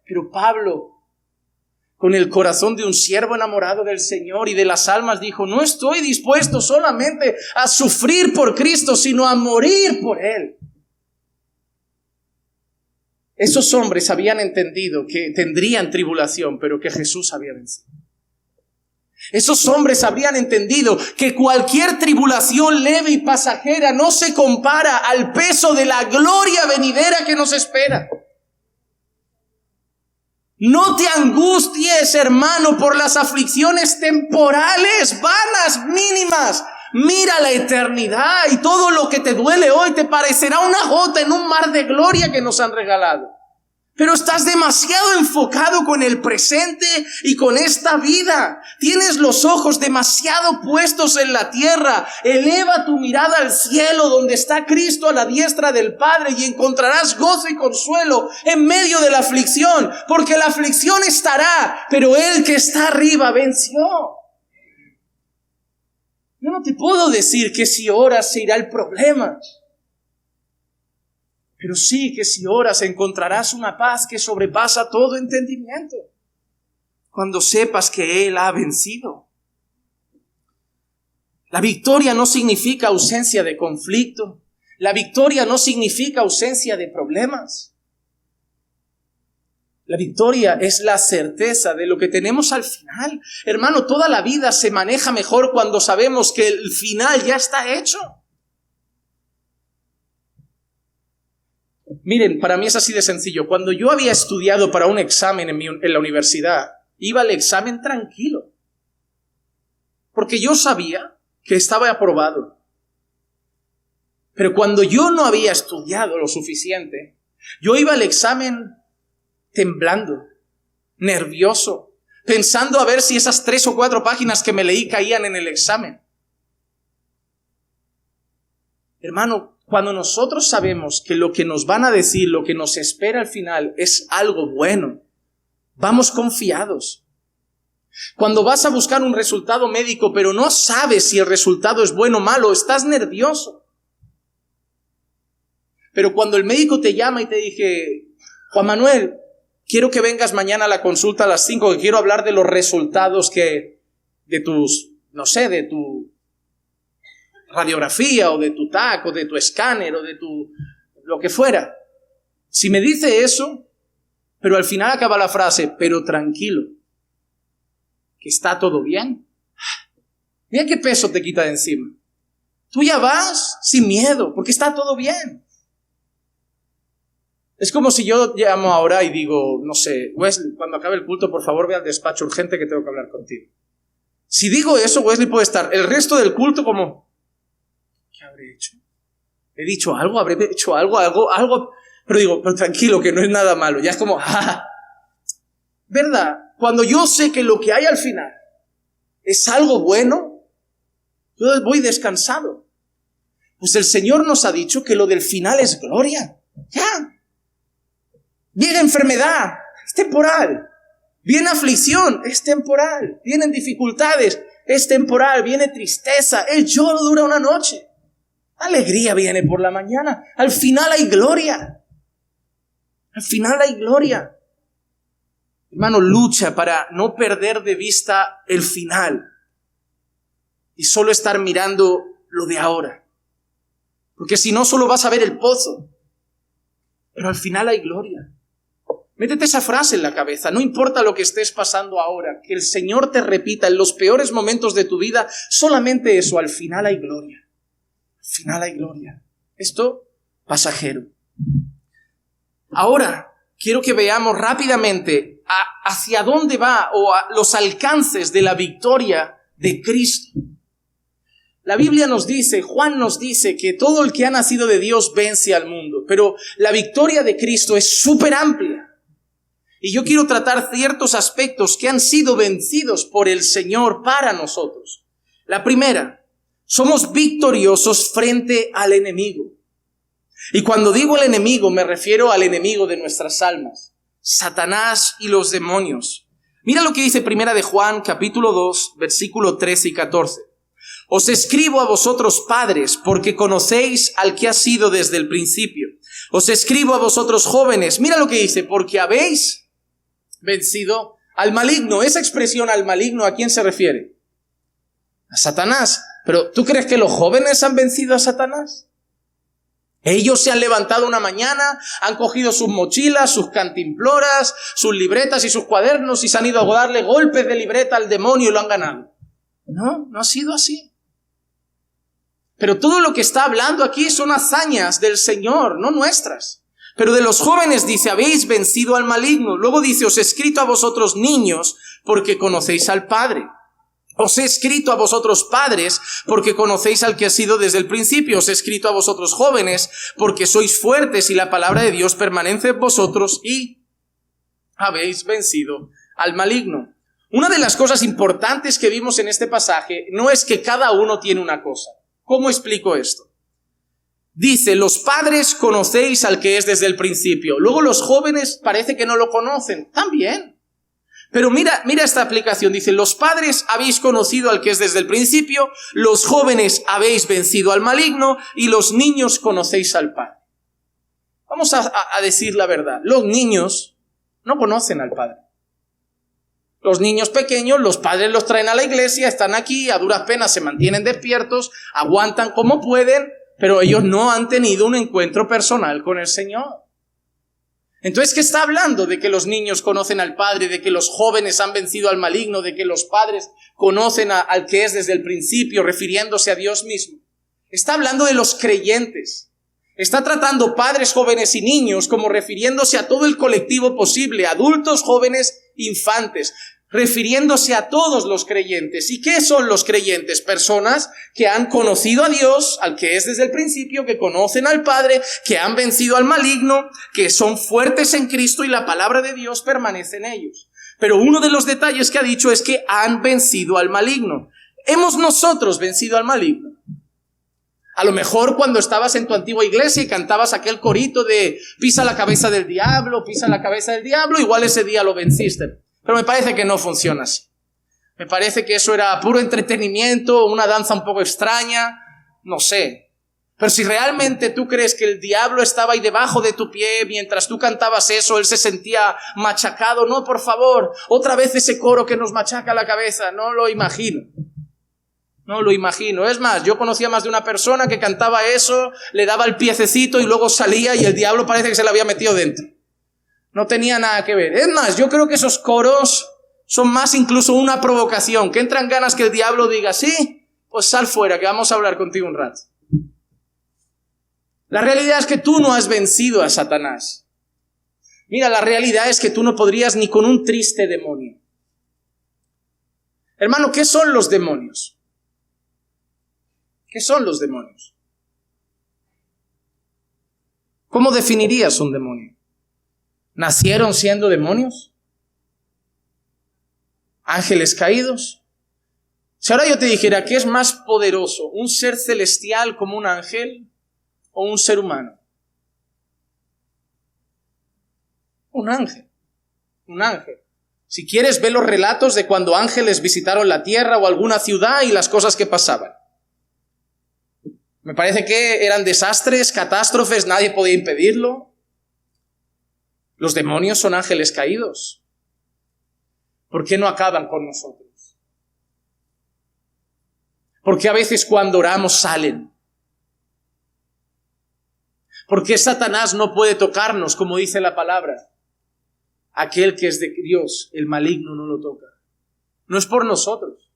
Speaker 2: Pero Pablo, con el corazón de un siervo enamorado del Señor y de las almas, dijo, no estoy dispuesto solamente a sufrir por Cristo, sino a morir por Él. Esos hombres habían entendido que tendrían tribulación, pero que Jesús había vencido. Esos hombres habrían entendido que cualquier tribulación leve y pasajera no se compara al peso de la gloria venidera que nos espera. No te angusties, hermano, por las aflicciones temporales, vanas, mínimas. Mira la eternidad y todo lo que te duele hoy te parecerá una gota en un mar de gloria que nos han regalado. Pero estás demasiado enfocado con el presente y con esta vida. Tienes los ojos demasiado puestos en la tierra. Eleva tu mirada al cielo donde está Cristo a la diestra del Padre y encontrarás gozo y consuelo en medio de la aflicción. Porque la aflicción estará, pero Él que está arriba venció. Yo no te puedo decir que si oras se irá el problema. Pero sí que si oras encontrarás una paz que sobrepasa todo entendimiento. Cuando sepas que Él ha vencido. La victoria no significa ausencia de conflicto. La victoria no significa ausencia de problemas. La victoria es la certeza de lo que tenemos al final. Hermano, toda la vida se maneja mejor cuando sabemos que el final ya está hecho. Miren, para mí es así de sencillo. Cuando yo había estudiado para un examen en la universidad, iba al examen tranquilo. Porque yo sabía que estaba aprobado. Pero cuando yo no había estudiado lo suficiente, yo iba al examen temblando, nervioso, pensando a ver si esas 3 o 4 páginas que me leí caían en el examen. Hermano, cuando nosotros sabemos que lo que nos van a decir, lo que nos espera al final es algo bueno, vamos confiados. Cuando vas a buscar un resultado médico, pero no sabes si el resultado es bueno o malo, estás nervioso. Pero cuando el médico te llama y te dice, Juan Manuel, quiero que vengas mañana a la consulta a las 5, que quiero hablar de los resultados de tu radiografía, o de tu TAC, o de tu escáner, o de tu lo que fuera. Si me dice eso, pero al final acaba la frase, pero tranquilo, que está todo bien. Mira qué peso te quita de encima. Tú ya vas sin miedo, porque está todo bien. Es como si yo llamo ahora y digo, no sé, Wesley, cuando acabe el culto, por favor, ve al despacho urgente que tengo que hablar contigo. Si digo eso, Wesley puede estar el resto del culto como, ¿qué habré hecho? ¿He dicho algo? ¿Habré hecho algo? Pero digo, pero tranquilo, que no es nada malo. Ya es como, ¿verdad? Cuando yo sé que lo que hay al final es algo bueno, yo voy descansado. Pues el Señor nos ha dicho que lo del final es gloria. Ya. Viene enfermedad, es temporal. Viene aflicción, es temporal. Vienen dificultades, es temporal. Viene tristeza, el lloro dura una noche. Alegría viene por la mañana. Al final hay gloria. Al final hay gloria. Hermano, lucha para no perder de vista el final y solo estar mirando lo de ahora. Porque si no, solo vas a ver el pozo. Pero al final hay gloria. Métete esa frase en la cabeza. No importa lo que estés pasando ahora, que el Señor te repita en los peores momentos de tu vida, solamente eso, al final hay gloria. Al final hay gloria. Esto, pasajero. Ahora, quiero que veamos rápidamente hacia dónde va o a los alcances de la victoria de Cristo. La Biblia nos dice, Juan nos dice que todo el que ha nacido de Dios vence al mundo, pero la victoria de Cristo es súper amplia. Y yo quiero tratar ciertos aspectos que han sido vencidos por el Señor para nosotros. La primera, somos victoriosos frente al enemigo. Y cuando digo el enemigo, me refiero al enemigo de nuestras almas, Satanás y los demonios. Mira lo que dice Primera de Juan, capítulo 2, versículo 13 y 14. Os escribo a vosotros, padres, porque conocéis al que ha sido desde el principio. Os escribo a vosotros, jóvenes. Mira lo que dice, porque habéis vencido al maligno. Esa expresión al maligno, ¿a quién se refiere? A Satanás. Pero ¿tú crees que los jóvenes han vencido a Satanás? Ellos se han levantado una mañana, han cogido sus mochilas, sus cantimploras, sus libretas y sus cuadernos y se han ido a darle golpes de libreta al demonio y lo han ganado. No, no ha sido así. Pero todo lo que está hablando aquí son hazañas del Señor, no nuestras. Pero de los jóvenes dice, habéis vencido al maligno. Luego dice, os he escrito a vosotros niños, porque conocéis al Padre. Os he escrito a vosotros padres, porque conocéis al que ha sido desde el principio. Os he escrito a vosotros jóvenes, porque sois fuertes y la palabra de Dios permanece en vosotros y habéis vencido al maligno. Una de las cosas importantes que vimos en este pasaje no es que cada uno tiene una cosa. ¿Cómo explico esto? Dice, los padres conocéis al que es desde el principio. Luego los jóvenes parece que no lo conocen. También. Pero mira esta aplicación. Dice, los padres habéis conocido al que es desde el principio, los jóvenes habéis vencido al maligno y los niños conocéis al Padre. Vamos a decir la verdad. Los niños no conocen al Padre. Los niños pequeños, los padres los traen a la iglesia, están aquí, a duras penas se mantienen despiertos, aguantan como pueden, pero ellos no han tenido un encuentro personal con el Señor. Entonces, ¿qué está hablando? De que los niños conocen al Padre, de que los jóvenes han vencido al maligno, de que los padres conocen al que es desde el principio, refiriéndose a Dios mismo. Está hablando de los creyentes. Está tratando padres, jóvenes y niños como refiriéndose a todo el colectivo posible, adultos, jóvenes, infantes, refiriéndose a todos los creyentes. ¿Y qué son los creyentes? Personas que han conocido a Dios, al que es desde el principio, que conocen al Padre, que han vencido al maligno, que son fuertes en Cristo y la palabra de Dios permanece en ellos. Pero uno de los detalles que ha dicho es que han vencido al maligno. ¿Hemos nosotros vencido al maligno? A lo mejor cuando estabas en tu antigua iglesia y cantabas aquel corito de pisa la cabeza del diablo, igual ese día lo venciste. Pero me parece que no funciona así. Me parece que eso era puro entretenimiento, una danza un poco extraña, no sé. Pero si realmente tú crees que el diablo estaba ahí debajo de tu pie mientras tú cantabas eso, él se sentía machacado, no, por favor, otra vez ese coro que nos machaca la cabeza, no lo imagino. No lo imagino. Es más, yo conocía más de una persona que cantaba eso, le daba el piececito y luego salía y el diablo parece que se le había metido dentro. No tenía nada que ver. Es más, yo creo que esos coros son más incluso una provocación, que entran ganas que el diablo diga, sí, pues sal fuera, que vamos a hablar contigo un rato. La realidad es que tú no has vencido a Satanás. Mira, la realidad es que tú no podrías ni con un triste demonio. Hermano, ¿qué son los demonios? ¿Qué son los demonios? ¿Cómo definirías un demonio? ¿Nacieron siendo demonios? ¿Ángeles caídos? Si ahora yo te dijera, ¿qué es más poderoso? ¿Un ser celestial como un ángel o un ser humano? Un ángel. Un ángel. Si quieres, ve los relatos de cuando ángeles visitaron la tierra o alguna ciudad y las cosas que pasaban. Me parece que eran desastres, catástrofes, nadie podía impedirlo. Los demonios son ángeles caídos. ¿Por qué no acaban con nosotros? ¿Por qué a veces cuando oramos salen? ¿Por qué Satanás no puede tocarnos, como dice la palabra? Aquel que es de Dios, el maligno, no lo toca. No es por nosotros.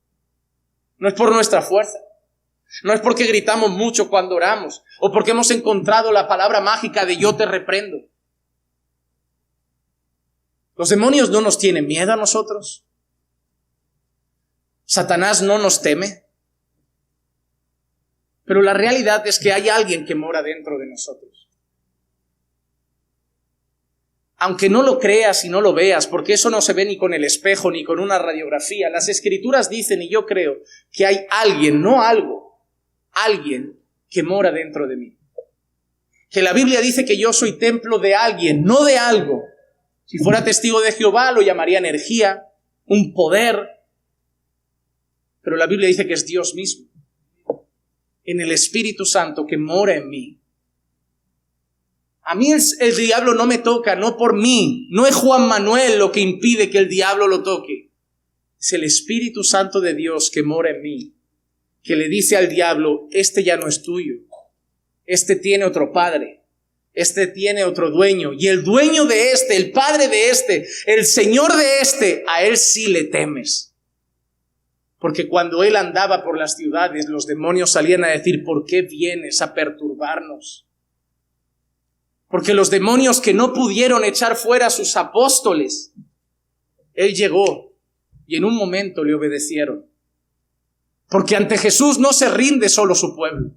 Speaker 2: No es por nuestra fuerza. No es porque gritamos mucho cuando oramos o porque hemos encontrado la palabra mágica de yo te reprendo. Los demonios no nos tienen miedo a nosotros. Satanás no nos teme. Pero la realidad es que hay alguien que mora dentro de nosotros. Aunque no lo creas y no lo veas, porque eso no se ve ni con el espejo ni con una radiografía, las Escrituras dicen, y yo creo, que hay alguien, no algo, alguien que mora dentro de mí. Que la Biblia dice que yo soy templo de alguien, no de algo. Si fuera testigo de Jehová lo llamaría energía, un poder. Pero la Biblia dice que es Dios mismo, en el Espíritu Santo que mora en mí. A mí el diablo no me toca, no por mí. No es Juan Manuel lo que impide que el diablo lo toque. Es el Espíritu Santo de Dios que mora en mí, que le dice al diablo, este ya no es tuyo. Este tiene otro padre. Este tiene otro dueño. Y el dueño de este, el padre de este, el señor de este, a él sí le temes. Porque cuando él andaba por las ciudades, los demonios salían a decir, ¿por qué vienes a perturbarnos? Porque los demonios que no pudieron echar fuera a sus apóstoles, él llegó y en un momento le obedecieron. Porque ante Jesús no se rinde solo su pueblo.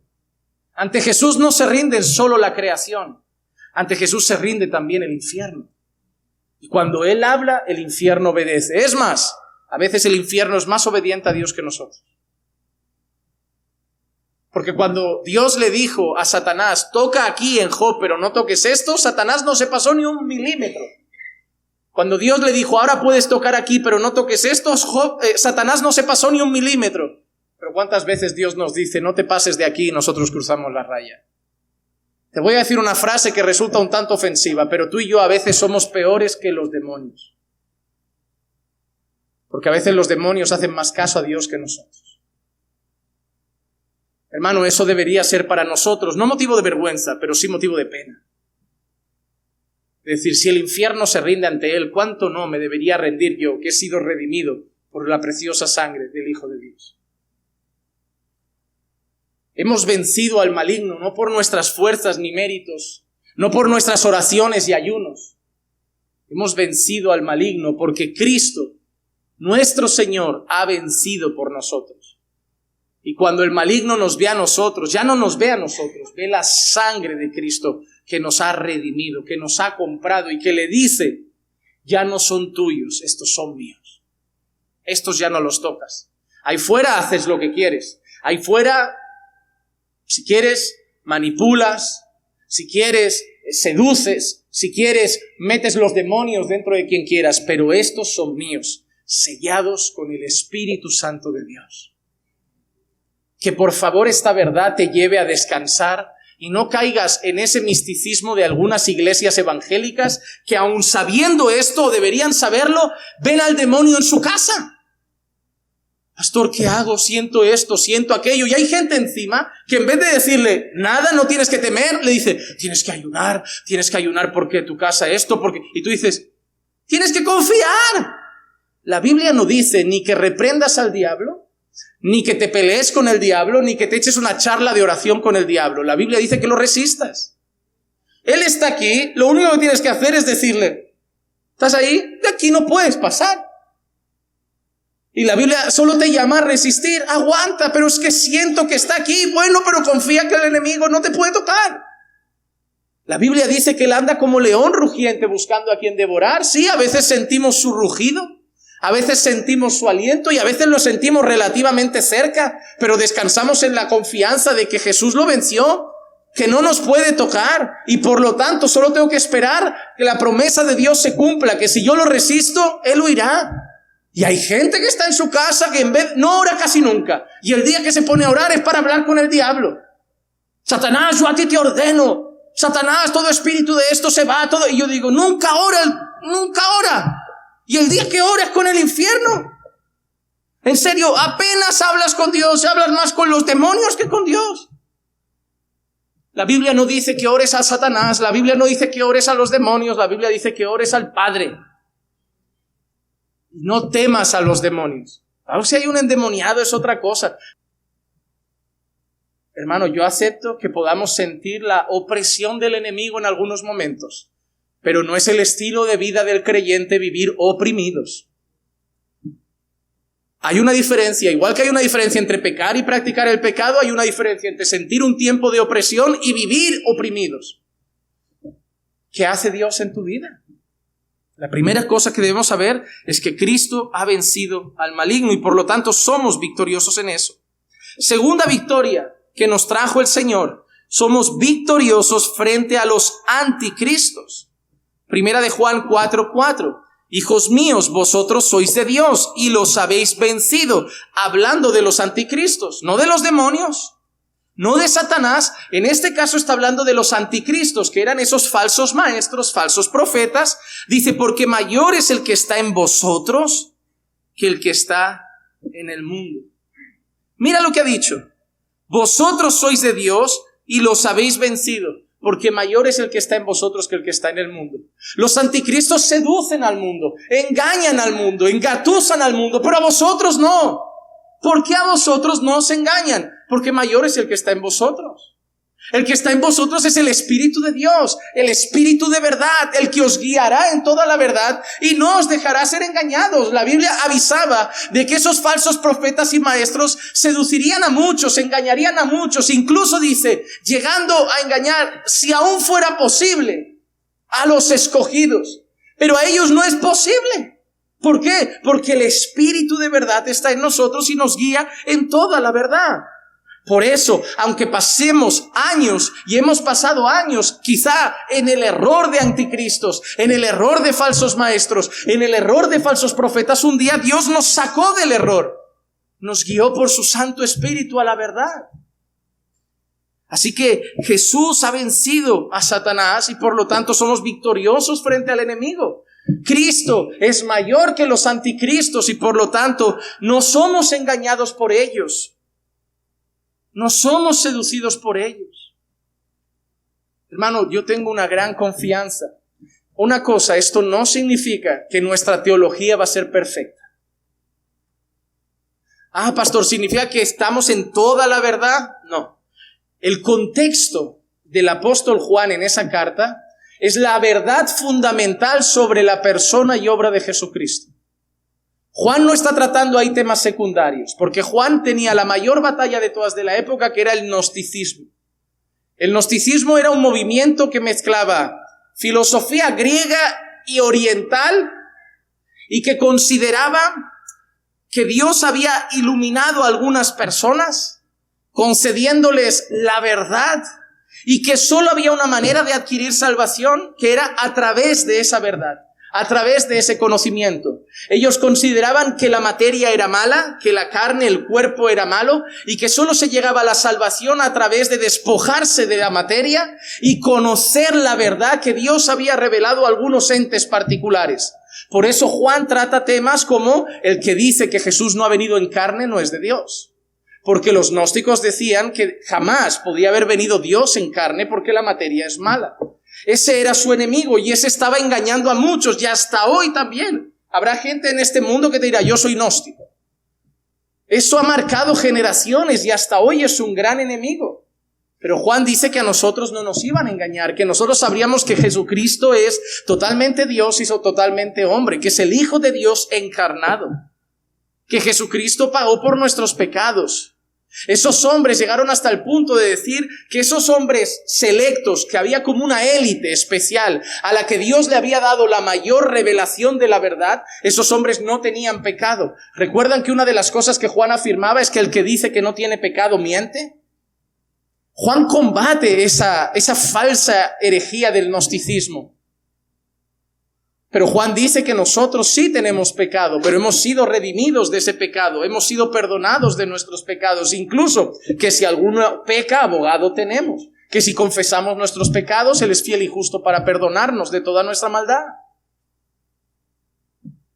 Speaker 2: Ante Jesús no se rinde solo la creación. Ante Jesús se rinde también el infierno. Y cuando Él habla, el infierno obedece. Es más, a veces el infierno es más obediente a Dios que nosotros. Porque cuando Dios le dijo a Satanás, toca aquí en Job, pero no toques esto, Satanás no se pasó ni un milímetro. Cuando Dios le dijo, ahora puedes tocar aquí, pero no toques esto, Satanás no se pasó ni un milímetro. Pero ¿cuántas veces Dios nos dice, no te pases de aquí y nosotros cruzamos la raya? Te voy a decir una frase que resulta un tanto ofensiva, pero tú y yo a veces somos peores que los demonios. Porque a veces los demonios hacen más caso a Dios que nosotros. Hermano, eso debería ser para nosotros, no motivo de vergüenza, pero sí motivo de pena. Es decir, si el infierno se rinde ante él, ¿cuánto no me debería rendir yo, que he sido redimido por la preciosa sangre del Hijo de Dios? Hemos vencido al maligno, no por nuestras fuerzas ni méritos, no por nuestras oraciones y ayunos. Hemos vencido al maligno porque Cristo, nuestro Señor, ha vencido por nosotros. Y cuando el maligno nos ve a nosotros, ya no nos ve a nosotros, ve la sangre de Cristo que nos ha redimido, que nos ha comprado y que le dice, ya no son tuyos, estos son míos. Estos ya no los tocas. Ahí fuera haces lo que quieres. Ahí fuera, si quieres, manipulas. Si quieres, seduces. Si quieres, metes los demonios dentro de quien quieras. Pero estos son míos, sellados con el Espíritu Santo de Dios. Que por favor esta verdad te lleve a descansar y no caigas en ese misticismo de algunas iglesias evangélicas que aun sabiendo esto, o deberían saberlo, ven al demonio en su casa. Pastor, ¿qué hago? Siento esto, siento aquello. Y hay gente encima que en vez de decirle, nada, no tienes que temer, le dice, tienes que ayunar porque tu casa esto, porque... Y tú dices, tienes que confiar. La Biblia no dice ni que reprendas al diablo, ni que te pelees con el diablo, ni que te eches una charla de oración con el diablo. La Biblia dice que lo resistas. Él está aquí, lo único que tienes que hacer es decirle, ¿estás ahí? De aquí no puedes pasar. Y la Biblia solo te llama a resistir. Aguanta, pero es que siento que está aquí. Bueno, pero confía que el enemigo no te puede tocar. La Biblia dice que él anda como león rugiente buscando a quien devorar. Sí, a veces sentimos su rugido. A veces sentimos su aliento y a veces lo sentimos relativamente cerca, pero descansamos en la confianza de que Jesús lo venció, que no nos puede tocar y por lo tanto solo tengo que esperar que la promesa de Dios se cumpla, que si yo lo resisto, Él huirá. Y hay gente que está en su casa que en vez no ora casi nunca y el día que se pone a orar es para hablar con el diablo. Satanás, yo a ti te ordeno. Satanás, todo espíritu de esto se va, todo. Y yo digo, nunca ora. Y el día que ores con el infierno. En serio, apenas hablas con Dios, hablas más con los demonios que con Dios. La Biblia no dice que ores a Satanás, la Biblia no dice que ores a los demonios, la Biblia dice que ores al Padre. No temas a los demonios. Ahora si hay un endemoniado es otra cosa. Hermano, yo acepto que podamos sentir la opresión del enemigo en algunos momentos. Pero no es el estilo de vida del creyente vivir oprimidos. Hay una diferencia, igual que hay una diferencia entre pecar y practicar el pecado, hay una diferencia entre sentir un tiempo de opresión y vivir oprimidos. ¿Qué hace Dios en tu vida? La primera cosa que debemos saber es que Cristo ha vencido al maligno y por lo tanto somos victoriosos en eso. Segunda victoria que nos trajo el Señor, somos victoriosos frente a los anticristos. Primera de Juan 4:4. Hijos míos, vosotros sois de Dios y los habéis vencido. Hablando de los anticristos, no de los demonios, no de Satanás. En este caso está hablando de los anticristos, que eran esos falsos maestros, falsos profetas. Dice, porque mayor es el que está en vosotros que el que está en el mundo. Mira lo que ha dicho. Vosotros sois de Dios y los habéis vencido. Porque mayor es el que está en vosotros que el que está en el mundo. Los anticristos seducen al mundo, engañan al mundo, engatusan al mundo, pero a vosotros no. ¿Por qué a vosotros no os engañan? Porque mayor es el que está en vosotros. El que está en vosotros es el Espíritu de Dios, el Espíritu de verdad, el que os guiará en toda la verdad y no os dejará ser engañados. La Biblia avisaba de que esos falsos profetas y maestros seducirían a muchos, engañarían a muchos, incluso dice, llegando a engañar, si aún fuera posible, a los escogidos. Pero a ellos no es posible. ¿Por qué? Porque el Espíritu de verdad está en nosotros y nos guía en toda la verdad. Por eso, aunque pasemos años, y hemos pasado años, quizá en el error de anticristos, en el error de falsos maestros, en el error de falsos profetas, un día Dios nos sacó del error. Nos guió por su Santo Espíritu a la verdad. Así que Jesús ha vencido a Satanás y por lo tanto somos victoriosos frente al enemigo. Cristo es mayor que los anticristos y por lo tanto no somos engañados por ellos. No somos seducidos por ellos. Hermano, yo tengo una gran confianza una cosa, esto no significa que nuestra teología va a ser perfecta. Pastor, ¿significa que estamos en toda la verdad? No. El contexto del apóstol Juan en esa carta es la verdad fundamental sobre la persona y obra de Jesucristo. Juan no está tratando ahí temas secundarios, porque Juan tenía la mayor batalla de todas de la época, que era el gnosticismo. El gnosticismo era un movimiento que mezclaba filosofía griega y oriental y que consideraba que Dios había iluminado a algunas personas, concediéndoles la verdad, y que solo había una manera de adquirir salvación, que era a través de esa verdad, a través de ese conocimiento. Ellos consideraban que la materia era mala, que la carne, el cuerpo era malo, y que solo se llegaba a la salvación a través de despojarse de la materia y conocer la verdad que Dios había revelado a algunos entes particulares. Por eso Juan trata temas como el que dice que Jesús no ha venido en carne no es de Dios. Porque los gnósticos decían que jamás podía haber venido Dios en carne porque la materia es mala. Ese era su enemigo y ese estaba engañando a muchos, y hasta hoy también. Habrá gente en este mundo que te dirá, yo soy gnóstico. Eso ha marcado generaciones y hasta hoy es un gran enemigo. Pero Juan dice que a nosotros no nos iban a engañar, que nosotros sabríamos que Jesucristo es totalmente Dios y totalmente hombre, que es el Hijo de Dios encarnado, que Jesucristo pagó por nuestros pecados. Esos hombres llegaron hasta el punto de decir que esos hombres selectos, que había como una élite especial a la que Dios le había dado la mayor revelación de la verdad, esos hombres no tenían pecado. ¿Recuerdan que una de las cosas que Juan afirmaba es que el que dice que no tiene pecado miente? Juan combate esa falsa herejía del gnosticismo. Pero Juan dice que nosotros sí tenemos pecado, pero hemos sido redimidos de ese pecado, hemos sido perdonados de nuestros pecados, incluso que si alguno peca, abogado tenemos, que si confesamos nuestros pecados, Él es fiel y justo para perdonarnos de toda nuestra maldad.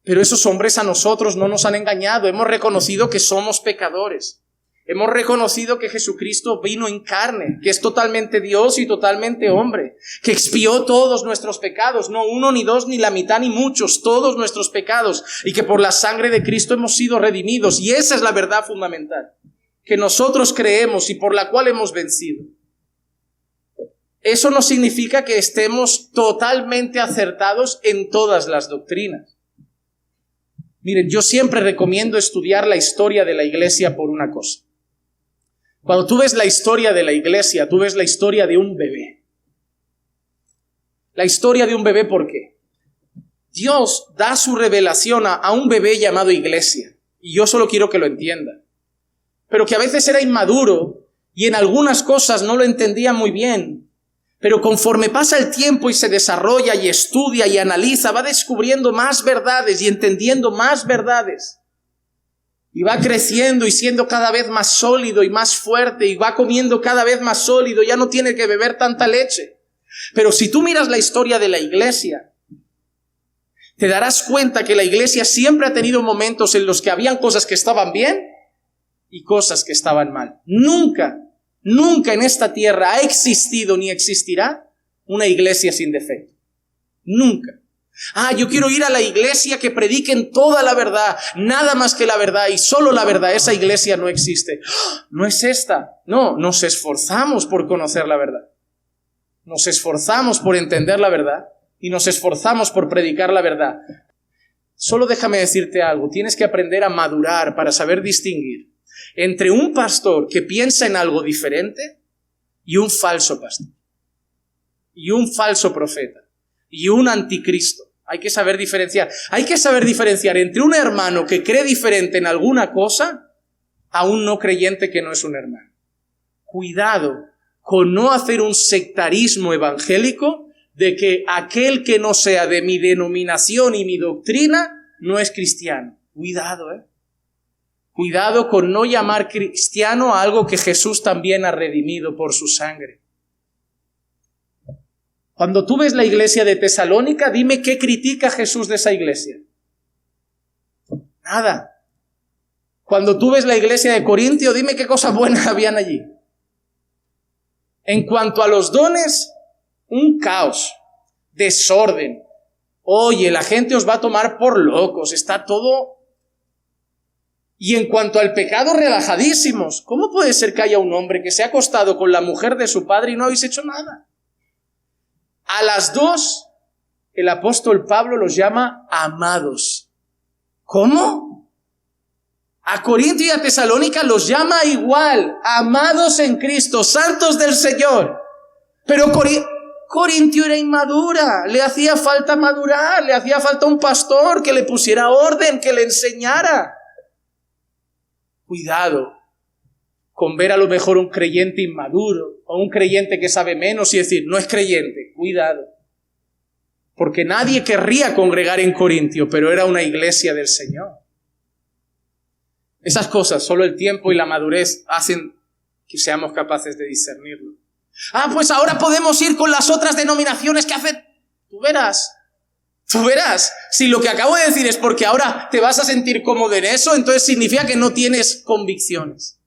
Speaker 2: Pero esos hombres a nosotros no nos han engañado, hemos reconocido que somos pecadores. Hemos reconocido que Jesucristo vino en carne, que es totalmente Dios y totalmente hombre, que expió todos nuestros pecados, no uno, ni dos, ni la mitad, ni muchos, todos nuestros pecados, y que por la sangre de Cristo hemos sido redimidos. Y esa es la verdad fundamental, que nosotros creemos y por la cual hemos vencido. Eso no significa que estemos totalmente acertados en todas las doctrinas. Miren, yo siempre recomiendo estudiar la historia de la iglesia por una cosa. Cuando tú ves la historia de la iglesia, tú ves la historia de un bebé. La historia de un bebé, ¿por qué? Dios da su revelación a un bebé llamado iglesia. Y yo solo quiero que lo entiendan. Pero que a veces era inmaduro y en algunas cosas no lo entendía muy bien. Pero conforme pasa el tiempo y se desarrolla y estudia y analiza, va descubriendo más verdades y entendiendo más verdades. Y va creciendo y siendo cada vez más sólido y más fuerte, y va comiendo cada vez más sólido, ya no tiene que beber tanta leche. Pero si tú miras la historia de la iglesia, te darás cuenta que la iglesia siempre ha tenido momentos en los que habían cosas que estaban bien y cosas que estaban mal. Nunca en esta tierra ha existido ni existirá una iglesia sin defecto. Nunca. Yo quiero ir a la iglesia que prediquen toda la verdad, nada más que la verdad y solo la verdad. Esa iglesia no existe. No es esta. No, nos esforzamos por conocer la verdad. Nos esforzamos por entender la verdad y nos esforzamos por predicar la verdad. Solo déjame decirte algo. Tienes que aprender a madurar para saber distinguir entre un pastor que piensa en algo diferente y un falso pastor, y un falso profeta, y un anticristo. Hay que saber diferenciar. Hay que saber diferenciar entre un hermano que cree diferente en alguna cosa a un no creyente que no es un hermano. Cuidado con no hacer un sectarismo evangélico de que aquel que no sea de mi denominación y mi doctrina no es cristiano. Cuidado, Cuidado con no llamar cristiano a algo que Jesús también ha redimido por su sangre. Cuando tú ves la iglesia de Tesalónica, dime qué critica Jesús de esa iglesia. Nada. Cuando tú ves la iglesia de Corintio, dime qué cosas buenas habían allí. En cuanto a los dones, un caos, desorden, Oye, la gente os va a tomar por locos, está todo... Y en cuanto al pecado, relajadísimos. ¿Cómo puede ser que haya un hombre que se ha acostado con la mujer de su padre y no habéis hecho nada? A las dos, el apóstol Pablo los llama amados. ¿Cómo? A Corinto y a Tesalónica los llama igual, amados en Cristo, santos del Señor. Pero Corintio era inmadura, le hacía falta madurar, le hacía falta un pastor que le pusiera orden, que le enseñara. Cuidado con ver a lo mejor un creyente inmaduro o un creyente que sabe menos y decir, no es creyente. Cuidado. Porque nadie querría congregar en Corintio, pero era una iglesia del Señor. Esas cosas, solo el tiempo y la madurez hacen que seamos capaces de discernirlo. Pues ahora podemos ir con las otras denominaciones que hacen... Tú verás. Si lo que acabo de decir es porque ahora te vas a sentir cómodo en eso, entonces significa que no tienes convicciones.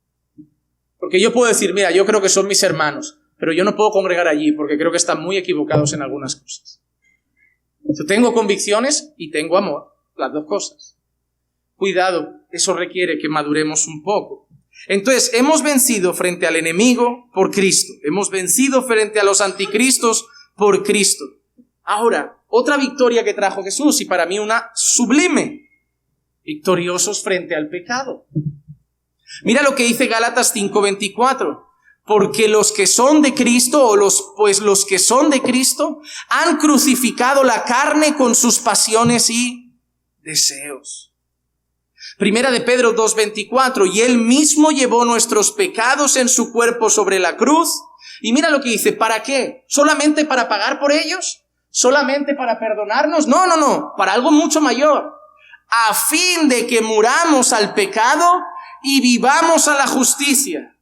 Speaker 2: Porque yo puedo decir, mira, yo creo que son mis hermanos, pero yo no puedo congregar allí porque creo que están muy equivocados en algunas cosas. Yo tengo convicciones y tengo amor, las dos cosas. Cuidado, eso requiere que maduremos un poco. Entonces, hemos vencido frente al enemigo por Cristo. Hemos vencido frente a los anticristos por Cristo. Ahora, otra victoria que trajo Jesús, y para mí una sublime: victoriosos frente al pecado. Mira lo que dice Gálatas 5:24. Porque los que son de Cristo, los que son de Cristo, han crucificado la carne con sus pasiones y deseos. Primera de Pedro 2:24. Y Él mismo llevó nuestros pecados en su cuerpo sobre la cruz. Y mira lo que dice, ¿para qué? ¿Solamente para pagar por ellos? ¿Solamente para perdonarnos? No, para algo mucho mayor. A fin de que muramos al pecado y vivamos a la justicia.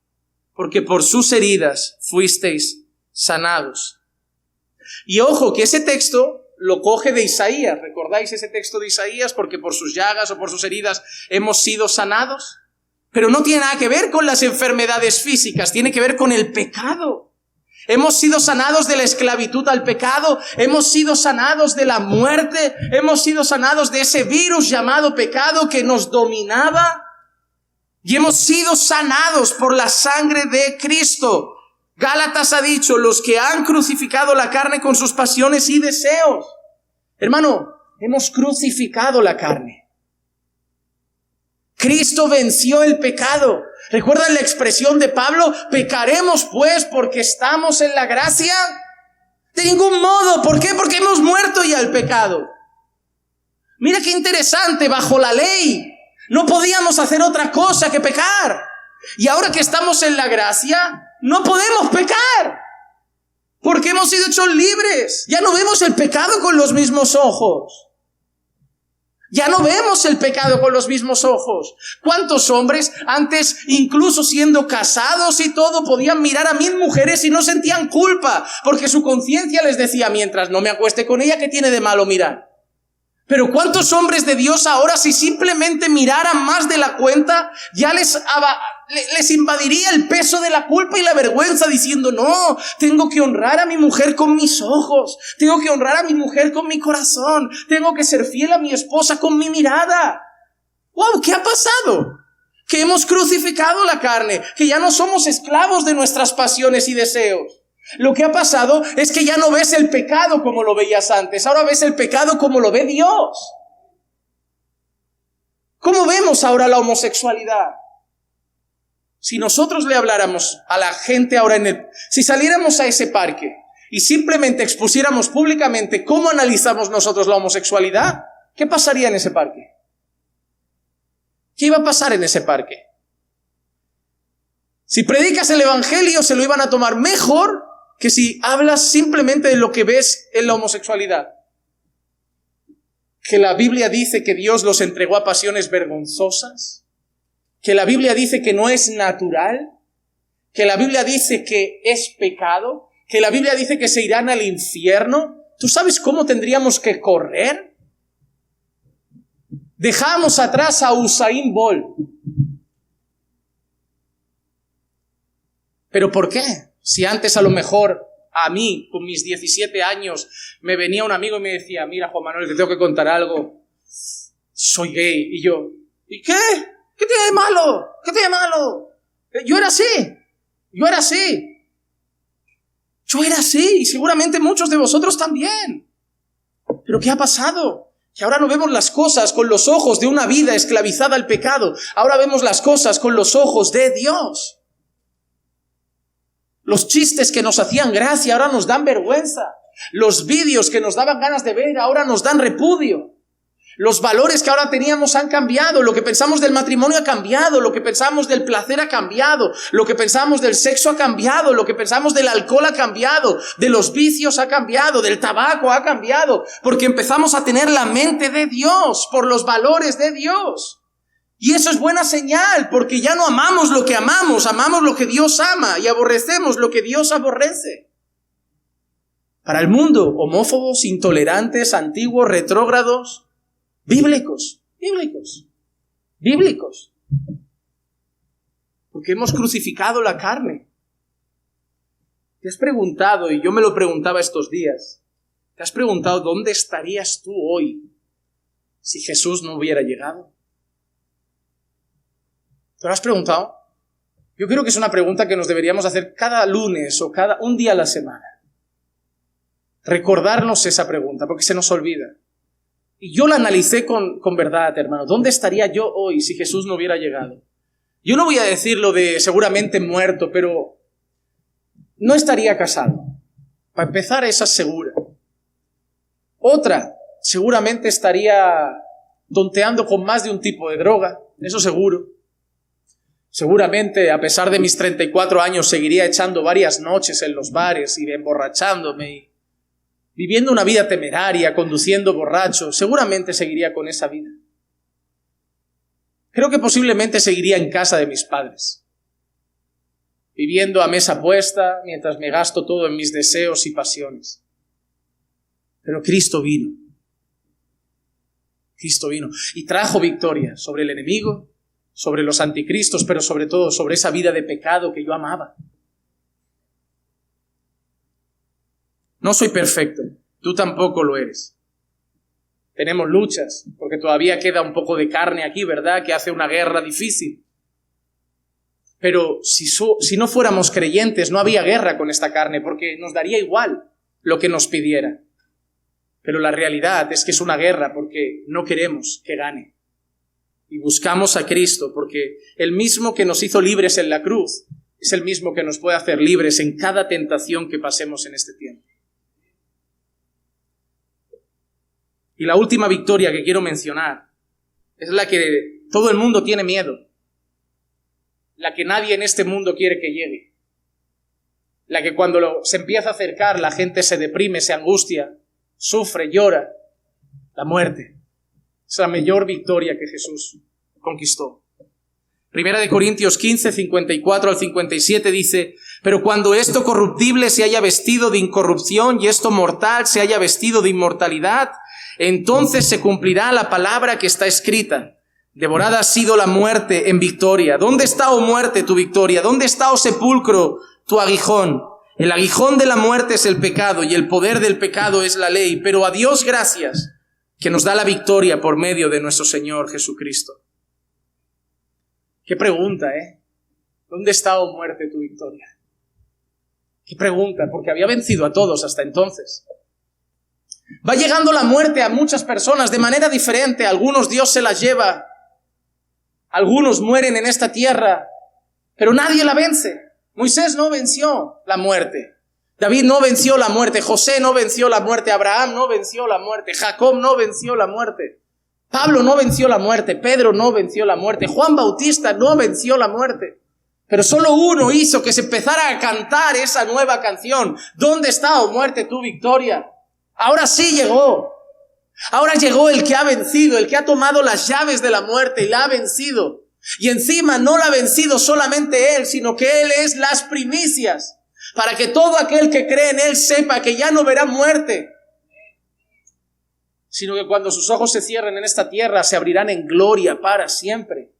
Speaker 2: Porque por sus heridas fuisteis sanados. Y ojo, que ese texto lo coge de Isaías. ¿Recordáis ese texto de Isaías? Porque por sus llagas o por sus heridas hemos sido sanados. Pero no tiene nada que ver con las enfermedades físicas, tiene que ver con el pecado. Hemos sido sanados de la esclavitud al pecado, hemos sido sanados de la muerte, hemos sido sanados de ese virus llamado pecado que nos dominaba y hemos sido sanados por la sangre de Cristo. Gálatas ha dicho, los que han crucificado la carne con sus pasiones y deseos. Hermano, hemos crucificado la carne. Cristo venció el pecado. ¿Recuerdan la expresión de Pablo? ¿Pecaremos pues porque estamos en la gracia? De ningún modo. ¿Por qué? Porque hemos muerto ya al pecado. Mira qué interesante, bajo la ley no podíamos hacer otra cosa que pecar. Y ahora que estamos en la gracia, no podemos pecar. Porque hemos sido hechos libres. Ya no vemos el pecado con los mismos ojos. Ya no vemos el pecado con los mismos ojos. ¿Cuántos hombres antes, incluso siendo casados y todo, podían mirar a 1000 mujeres y no sentían culpa? Porque su conciencia les decía, mientras no me acueste con ella, ¿qué tiene de malo mirar? Pero ¿cuántos hombres de Dios ahora, si simplemente miraran más de la cuenta, ya les invadiría el peso de la culpa y la vergüenza, diciendo, no, tengo que honrar a mi mujer con mis ojos, tengo que honrar a mi mujer con mi corazón, tengo que ser fiel a mi esposa con mi mirada? ¡Wow! ¿Qué ha pasado? Que hemos crucificado la carne, que ya no somos esclavos de nuestras pasiones y deseos. Lo que ha pasado es que ya no ves el pecado como lo veías antes, ahora ves el pecado como lo ve Dios. ¿Cómo vemos ahora la homosexualidad? Si nosotros le habláramos a la gente ahora si saliéramos a ese parque y simplemente expusiéramos públicamente cómo analizamos nosotros la homosexualidad, ¿qué pasaría en ese parque? ¿Qué iba a pasar en ese parque? Si predicas el evangelio, se lo iban a tomar mejor que si hablas simplemente de lo que ves en la homosexualidad. Que la Biblia dice que Dios los entregó a pasiones vergonzosas, que la Biblia dice que no es natural, que la Biblia dice que es pecado, que la Biblia dice que se irán al infierno. ¿Tú sabes cómo tendríamos que correr? Dejamos atrás a Usain Bolt. ¿Pero por qué? Si antes a lo mejor A mí, con mis 17 años, me venía un amigo y me decía, mira, Juan Manuel, te tengo que contar algo. Soy gay. Y yo, ¿y qué? ¿Qué tiene de malo? ¿Qué tiene de malo? Yo era así. Yo era así, y seguramente muchos de vosotros también. ¿Pero qué ha pasado? Que ahora no vemos las cosas con los ojos de una vida esclavizada al pecado. Ahora vemos las cosas con los ojos de Dios. Los chistes que nos hacían gracia ahora nos dan vergüenza. Los vídeos que nos daban ganas de ver ahora nos dan repudio. Los valores que ahora teníamos han cambiado. Lo que pensamos del matrimonio ha cambiado. Lo que pensamos del placer ha cambiado. Lo que pensamos del sexo ha cambiado. Lo que pensamos del alcohol ha cambiado. De los vicios ha cambiado. Del tabaco ha cambiado. Porque empezamos a tener la mente de Dios por los valores de Dios. Y eso es buena señal, porque ya no amamos lo que amamos lo que Dios ama y aborrecemos lo que Dios aborrece. Para el mundo, homófobos, intolerantes, antiguos, retrógrados, bíblicos. Porque hemos crucificado la carne. ¿Te has preguntado, y yo me lo preguntaba estos días, te has preguntado dónde estarías tú hoy si Jesús no hubiera llegado? ¿Te lo has preguntado? Yo creo que es una pregunta que nos deberíamos hacer cada lunes o un día a la semana. Recordarnos esa pregunta, porque se nos olvida. Y yo la analicé con verdad, hermano. ¿Dónde estaría yo hoy si Jesús no hubiera llegado? Yo no voy a decir lo de seguramente muerto, pero no estaría casado. Para empezar, esa es segura. Otra, seguramente estaría tonteando con más de un tipo de droga, eso seguro. Seguramente, a pesar de mis 34 años, seguiría echando varias noches en los bares y emborrachándome y viviendo una vida temeraria, conduciendo borracho. Seguramente seguiría con esa vida. Creo que posiblemente seguiría en casa de mis padres, viviendo a mesa puesta mientras me gasto todo en mis deseos y pasiones. Pero Cristo vino. Cristo vino y trajo victoria sobre el enemigo, sobre los anticristos, pero sobre todo sobre esa vida de pecado que yo amaba. No soy perfecto, tú tampoco lo eres. Tenemos luchas, porque todavía queda un poco de carne aquí, ¿verdad?, que hace una guerra difícil. Pero si no fuéramos creyentes, no había guerra con esta carne, porque nos daría igual lo que nos pidiera. Pero la realidad es que es una guerra porque no queremos que gane. Y buscamos a Cristo porque el mismo que nos hizo libres en la cruz es el mismo que nos puede hacer libres en cada tentación que pasemos en este tiempo. Y la última victoria que quiero mencionar es la que todo el mundo tiene miedo, la que nadie en este mundo quiere que llegue, la que cuando se empieza a acercar la gente se deprime, se angustia, sufre, llora, la muerte. Es la mayor victoria que Jesús conquistó. Primera de Corintios 15, 54 al 57 dice: pero cuando esto corruptible se haya vestido de incorrupción y esto mortal se haya vestido de inmortalidad, entonces se cumplirá la palabra que está escrita: devorada ha sido la muerte en victoria. ¿Dónde está, oh muerte, tu victoria? ¿Dónde está, oh sepulcro, tu aguijón? El aguijón de la muerte es el pecado y el poder del pecado es la ley, pero a Dios gracias, que nos da la victoria por medio de nuestro Señor Jesucristo. Qué pregunta, ¿eh? ¿Dónde está, oh muerte, tu victoria? Qué pregunta, porque había vencido a todos hasta entonces. Va llegando la muerte a muchas personas de manera diferente. Algunos Dios se las lleva, algunos mueren en esta tierra, pero nadie la vence. Moisés no venció la muerte. David no venció la muerte, José no venció la muerte, Abraham no venció la muerte, Jacob no venció la muerte, Pablo no venció la muerte, Pedro no venció la muerte, Juan Bautista no venció la muerte. Pero solo uno hizo que se empezara a cantar esa nueva canción: ¿dónde está, oh muerte, tu victoria? Ahora sí llegó. Ahora llegó el que ha vencido, el que ha tomado las llaves de la muerte y la ha vencido. Y encima no la ha vencido solamente él, sino que él es las primicias, para que todo aquel que cree en él sepa que ya no verá muerte, sino que cuando sus ojos se cierren en esta tierra se abrirán en gloria para siempre.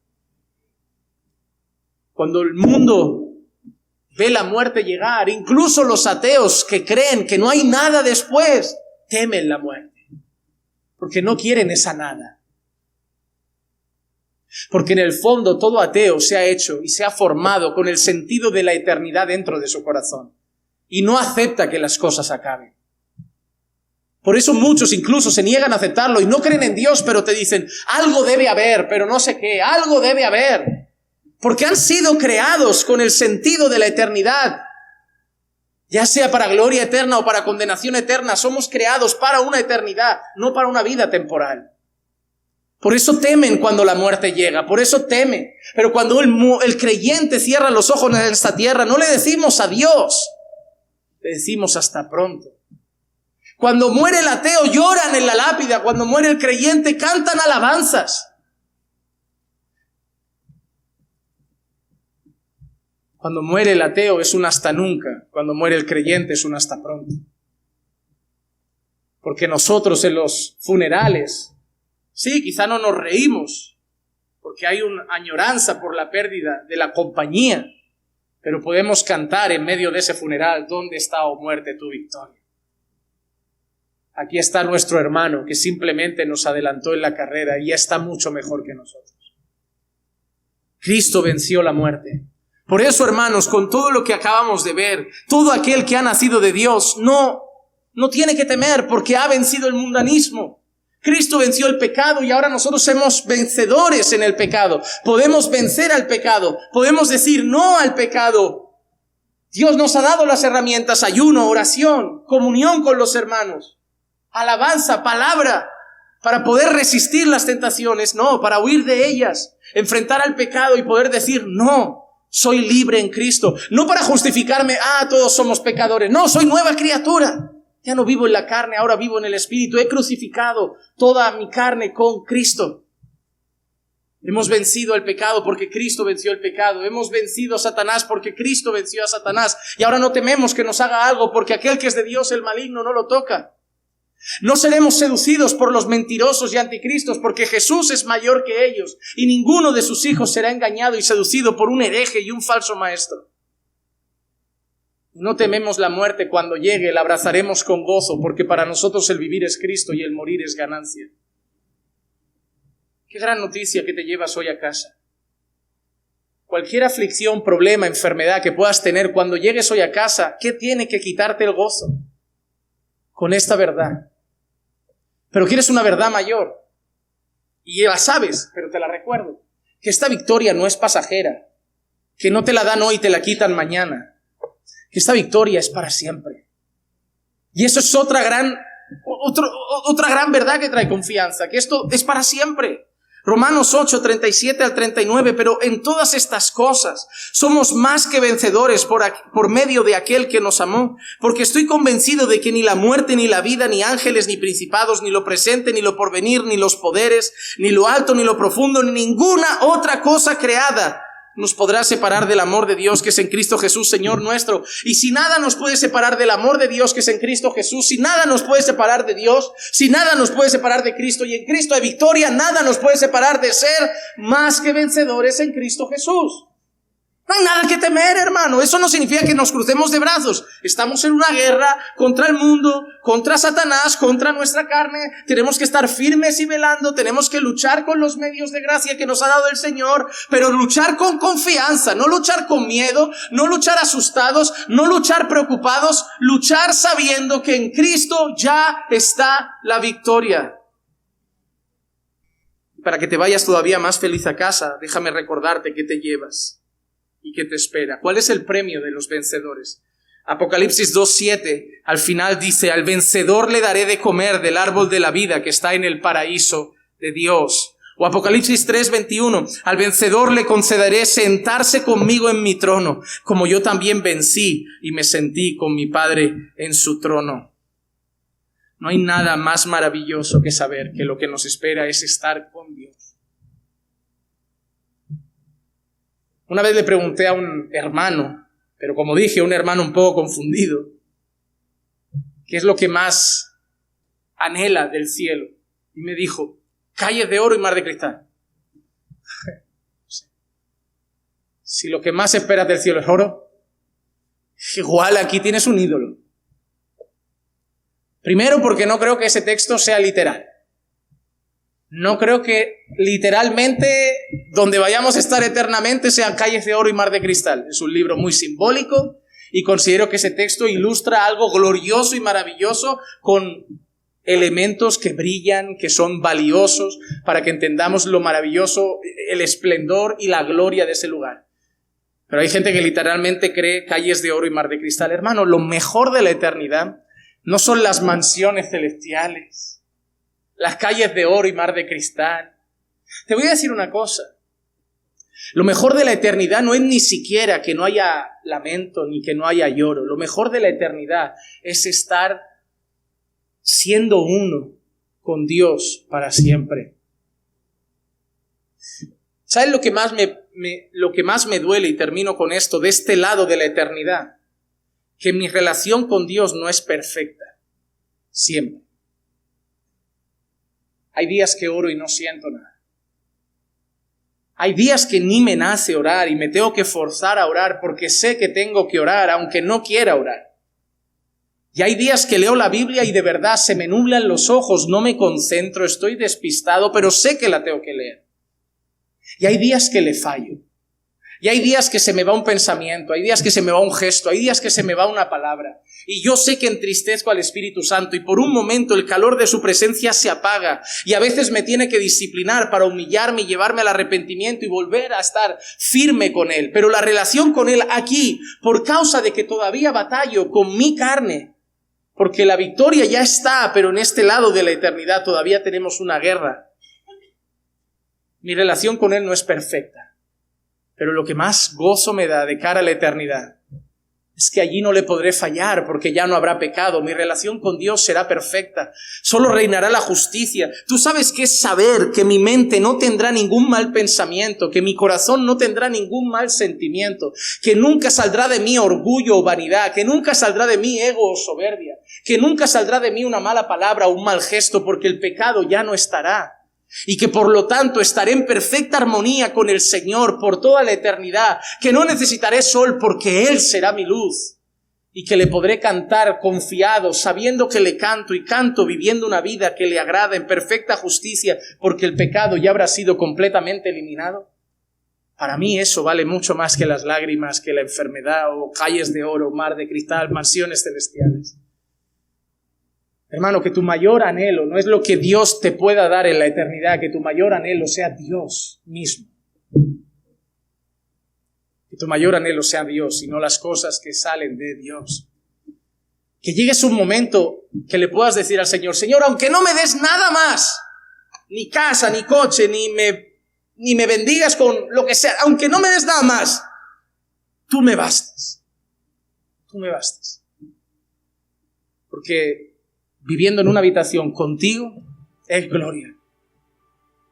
Speaker 2: Cuando el mundo ve la muerte llegar. Incluso los ateos que creen que no hay nada después, temen la muerte, porque no quieren esa nada. Porque en el fondo todo ateo se ha hecho y se ha formado con el sentido de la eternidad dentro de su corazón y no acepta que las cosas acaben. Por eso muchos incluso se niegan a aceptarlo y no creen en Dios, pero te dicen, algo debe haber, pero no sé qué, algo debe haber. Porque han sido creados con el sentido de la eternidad. Ya sea para gloria eterna o para condenación eterna, somos creados para una eternidad, no para una vida temporal. Por eso temen cuando la muerte llega, por eso temen. Pero cuando el creyente cierra los ojos en esta tierra, no le decimos adiós, le decimos hasta pronto. Cuando muere el ateo lloran en la lápida, cuando muere el creyente cantan alabanzas. Cuando muere el ateo es un hasta nunca, cuando muere el creyente es un hasta pronto. Porque nosotros en los funerales, sí, quizá no nos reímos, porque hay una añoranza por la pérdida de la compañía, pero podemos cantar en medio de ese funeral, ¿dónde está, oh muerte, tu victoria? Aquí está nuestro hermano que simplemente nos adelantó en la carrera y ya está mucho mejor que nosotros. Cristo venció la muerte. Por eso, hermanos, con todo lo que acabamos de ver, todo aquel que ha nacido de Dios no tiene que temer porque ha vencido el mundanismo. Cristo venció el pecado y ahora nosotros somos vencedores en el pecado. Podemos vencer al pecado, podemos decir no al pecado. Dios nos ha dado las herramientas, ayuno, oración, comunión con los hermanos, alabanza, palabra, para poder resistir las tentaciones, no, para huir de ellas, enfrentar al pecado y poder decir no. Soy libre en Cristo, no para justificarme, todos somos pecadores, no, soy nueva criatura, ya no vivo en la carne, ahora vivo en el Espíritu, he crucificado toda mi carne con Cristo. Hemos vencido el pecado porque Cristo venció el pecado, hemos vencido a Satanás porque Cristo venció a Satanás, y ahora no tememos que nos haga algo porque aquel que es de Dios, el maligno, no lo toca. No seremos seducidos por los mentirosos y anticristos, porque Jesús es mayor que ellos, y ninguno de sus hijos será engañado y seducido por un hereje y un falso maestro. No tememos la muerte cuando llegue, la abrazaremos con gozo, porque para nosotros el vivir es Cristo y el morir es ganancia. Qué gran noticia que te llevas hoy a casa. Cualquier aflicción, problema, enfermedad que puedas tener, cuando llegues hoy a casa, ¿qué tiene que quitarte el gozo? Con esta verdad. Pero quieres una verdad mayor. Y la sabes, pero te la recuerdo. Que esta victoria no es pasajera. Que no te la dan hoy y te la quitan mañana. Que esta victoria es para siempre. Y eso es otra gran verdad que trae confianza. Que esto es para siempre. Romanos 8, 37 al 39, pero en todas estas cosas somos más que vencedores por medio de aquel que nos amó, porque estoy convencido de que ni la muerte, ni la vida, ni ángeles, ni principados, ni lo presente, ni lo porvenir, ni los poderes, ni lo alto, ni lo profundo, ni ninguna otra cosa creada nos podrá separar del amor de Dios que es en Cristo Jesús, Señor nuestro. Y si nada nos puede separar del amor de Dios que es en Cristo Jesús, si nada nos puede separar de Dios, si nada nos puede separar de Cristo, y en Cristo hay victoria, nada nos puede separar de ser más que vencedores en Cristo Jesús. No hay nada que temer, hermano. Eso no significa que nos crucemos de brazos. Estamos en una guerra contra el mundo, contra Satanás, contra nuestra carne. Tenemos que estar firmes y velando. Tenemos que luchar con los medios de gracia que nos ha dado el Señor, pero luchar con confianza, no luchar con miedo, no luchar asustados, no luchar preocupados, luchar sabiendo que en Cristo ya está la victoria. Para que te vayas todavía más feliz a casa, déjame recordarte que te llevas y que te espera. ¿Cuál es el premio de los vencedores? Apocalipsis 2:7 al final dice: al vencedor le daré de comer del árbol de la vida que está en el paraíso de Dios. O Apocalipsis 3:21, al vencedor le concederé sentarse conmigo en mi trono, como yo también vencí y me sentí con mi Padre en su trono. No hay nada más maravilloso que saber que lo que nos espera es estar con Dios. Una vez le pregunté a un hermano, pero como dije, un hermano un poco confundido, ¿qué es lo que más anhela del cielo? Y me dijo: calles de oro y mar de cristal. Si lo que más esperas del cielo es oro, Igual aquí tienes un ídolo. Primero, porque no creo que ese texto sea literal. No creo que literalmente donde vayamos a estar eternamente sean calles de oro y mar de cristal. Es un libro muy simbólico y considero que ese texto ilustra algo glorioso y maravilloso con elementos que brillan, que son valiosos para que entendamos lo maravilloso, el esplendor y la gloria de ese lugar. Pero hay gente que literalmente cree calles de oro y mar de cristal. Hermano, lo mejor de la eternidad no son las mansiones celestiales, las calles de oro y mar de cristal. Te voy a decir una cosa. Lo mejor de la eternidad no es ni siquiera que no haya lamento ni que no haya lloro. Lo mejor de la eternidad es estar siendo uno con Dios para siempre. ¿Sabes lo que más me duele, y termino con esto, de este lado de la eternidad? Que mi relación con Dios no es perfecta, siempre. Hay días que oro y no siento nada. Hay días que ni me nace orar y me tengo que forzar a orar porque sé que tengo que orar aunque no quiera orar. Y hay días que leo la Biblia y de verdad se me nublan los ojos, no me concentro, estoy despistado, pero sé que la tengo que leer. Y hay días que le fallo. Y hay días que se me va un pensamiento, hay días que se me va un gesto, hay días que se me va una palabra. Y yo sé que entristezco al Espíritu Santo y por un momento el calor de su presencia se apaga. Y a veces me tiene que disciplinar para humillarme y llevarme al arrepentimiento y volver a estar firme con Él. Pero la relación con Él aquí, por causa de que todavía batallo con mi carne, porque la victoria ya está, pero en este lado de la eternidad todavía tenemos una guerra. Mi relación con Él no es perfecta. Pero lo que más gozo me da de cara a la eternidad es que allí no le podré fallar porque ya no habrá pecado. Mi relación con Dios será perfecta. Solo reinará la justicia. Tú sabes qué es saber que mi mente no tendrá ningún mal pensamiento, que mi corazón no tendrá ningún mal sentimiento, que nunca saldrá de mí orgullo o vanidad, que nunca saldrá de mí ego o soberbia, que nunca saldrá de mí una mala palabra o un mal gesto porque el pecado ya no estará. Y que por lo tanto estaré en perfecta armonía con el Señor por toda la eternidad, que no necesitaré sol porque Él será mi luz y que le podré cantar confiado, sabiendo que le canto y canto viviendo una vida que le agrada en perfecta justicia porque el pecado ya habrá sido completamente eliminado. Para mí eso vale mucho más que las lágrimas, que la enfermedad o calles de oro, mar de cristal, mansiones celestiales. Hermano, que tu mayor anhelo no es lo que Dios te pueda dar en la eternidad, que tu mayor anhelo sea Dios mismo. Que tu mayor anhelo sea Dios y no las cosas que salen de Dios. Que llegues un momento que le puedas decir al Señor, Señor, aunque no me des nada más, ni casa, ni coche, ni me bendigas con lo que sea, aunque no me des nada más, tú me bastas. Tú me bastas. Porque viviendo en una habitación contigo es gloria.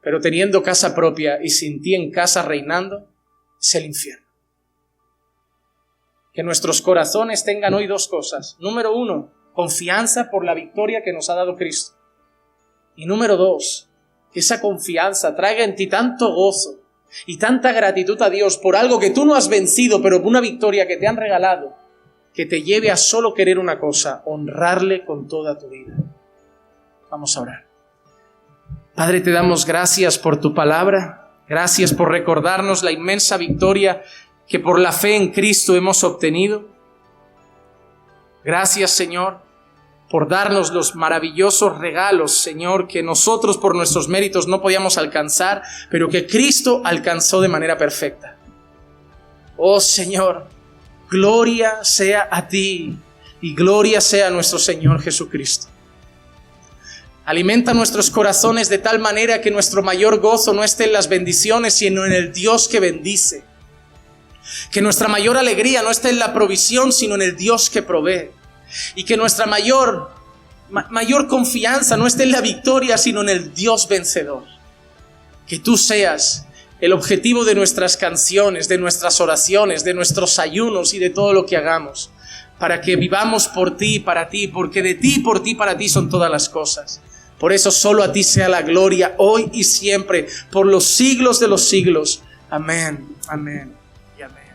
Speaker 2: Pero teniendo casa propia y sin ti en casa reinando, es el infierno. Que nuestros corazones tengan hoy dos cosas. Número 1, confianza por la victoria que nos ha dado Cristo. Y número 2, que esa confianza traiga en ti tanto gozo y tanta gratitud a Dios por algo que tú no has vencido, pero por una victoria que te han regalado, que te lleve a solo querer una cosa, honrarle con toda tu vida. Vamos a orar. Padre, te damos gracias por tu palabra, gracias por recordarnos la inmensa victoria que por la fe en Cristo hemos obtenido. Gracias, Señor, por darnos los maravillosos regalos, Señor, que nosotros por nuestros méritos no podíamos alcanzar, pero que Cristo alcanzó de manera perfecta. Oh, Señor, gloria sea a ti y gloria sea a nuestro Señor Jesucristo. Alimenta nuestros corazones de tal manera que nuestro mayor gozo no esté en las bendiciones, sino en el Dios que bendice. Que nuestra mayor alegría no esté en la provisión, sino en el Dios que provee. Y que nuestra mayor confianza no esté en la victoria, sino en el Dios vencedor. Que tú seas el objetivo de nuestras canciones, de nuestras oraciones, de nuestros ayunos y de todo lo que hagamos, para que vivamos por ti y para ti, porque de ti, por ti, para ti son todas las cosas. Por eso solo a ti sea la gloria, hoy y siempre, por los siglos de los siglos. Amén, amén y amén.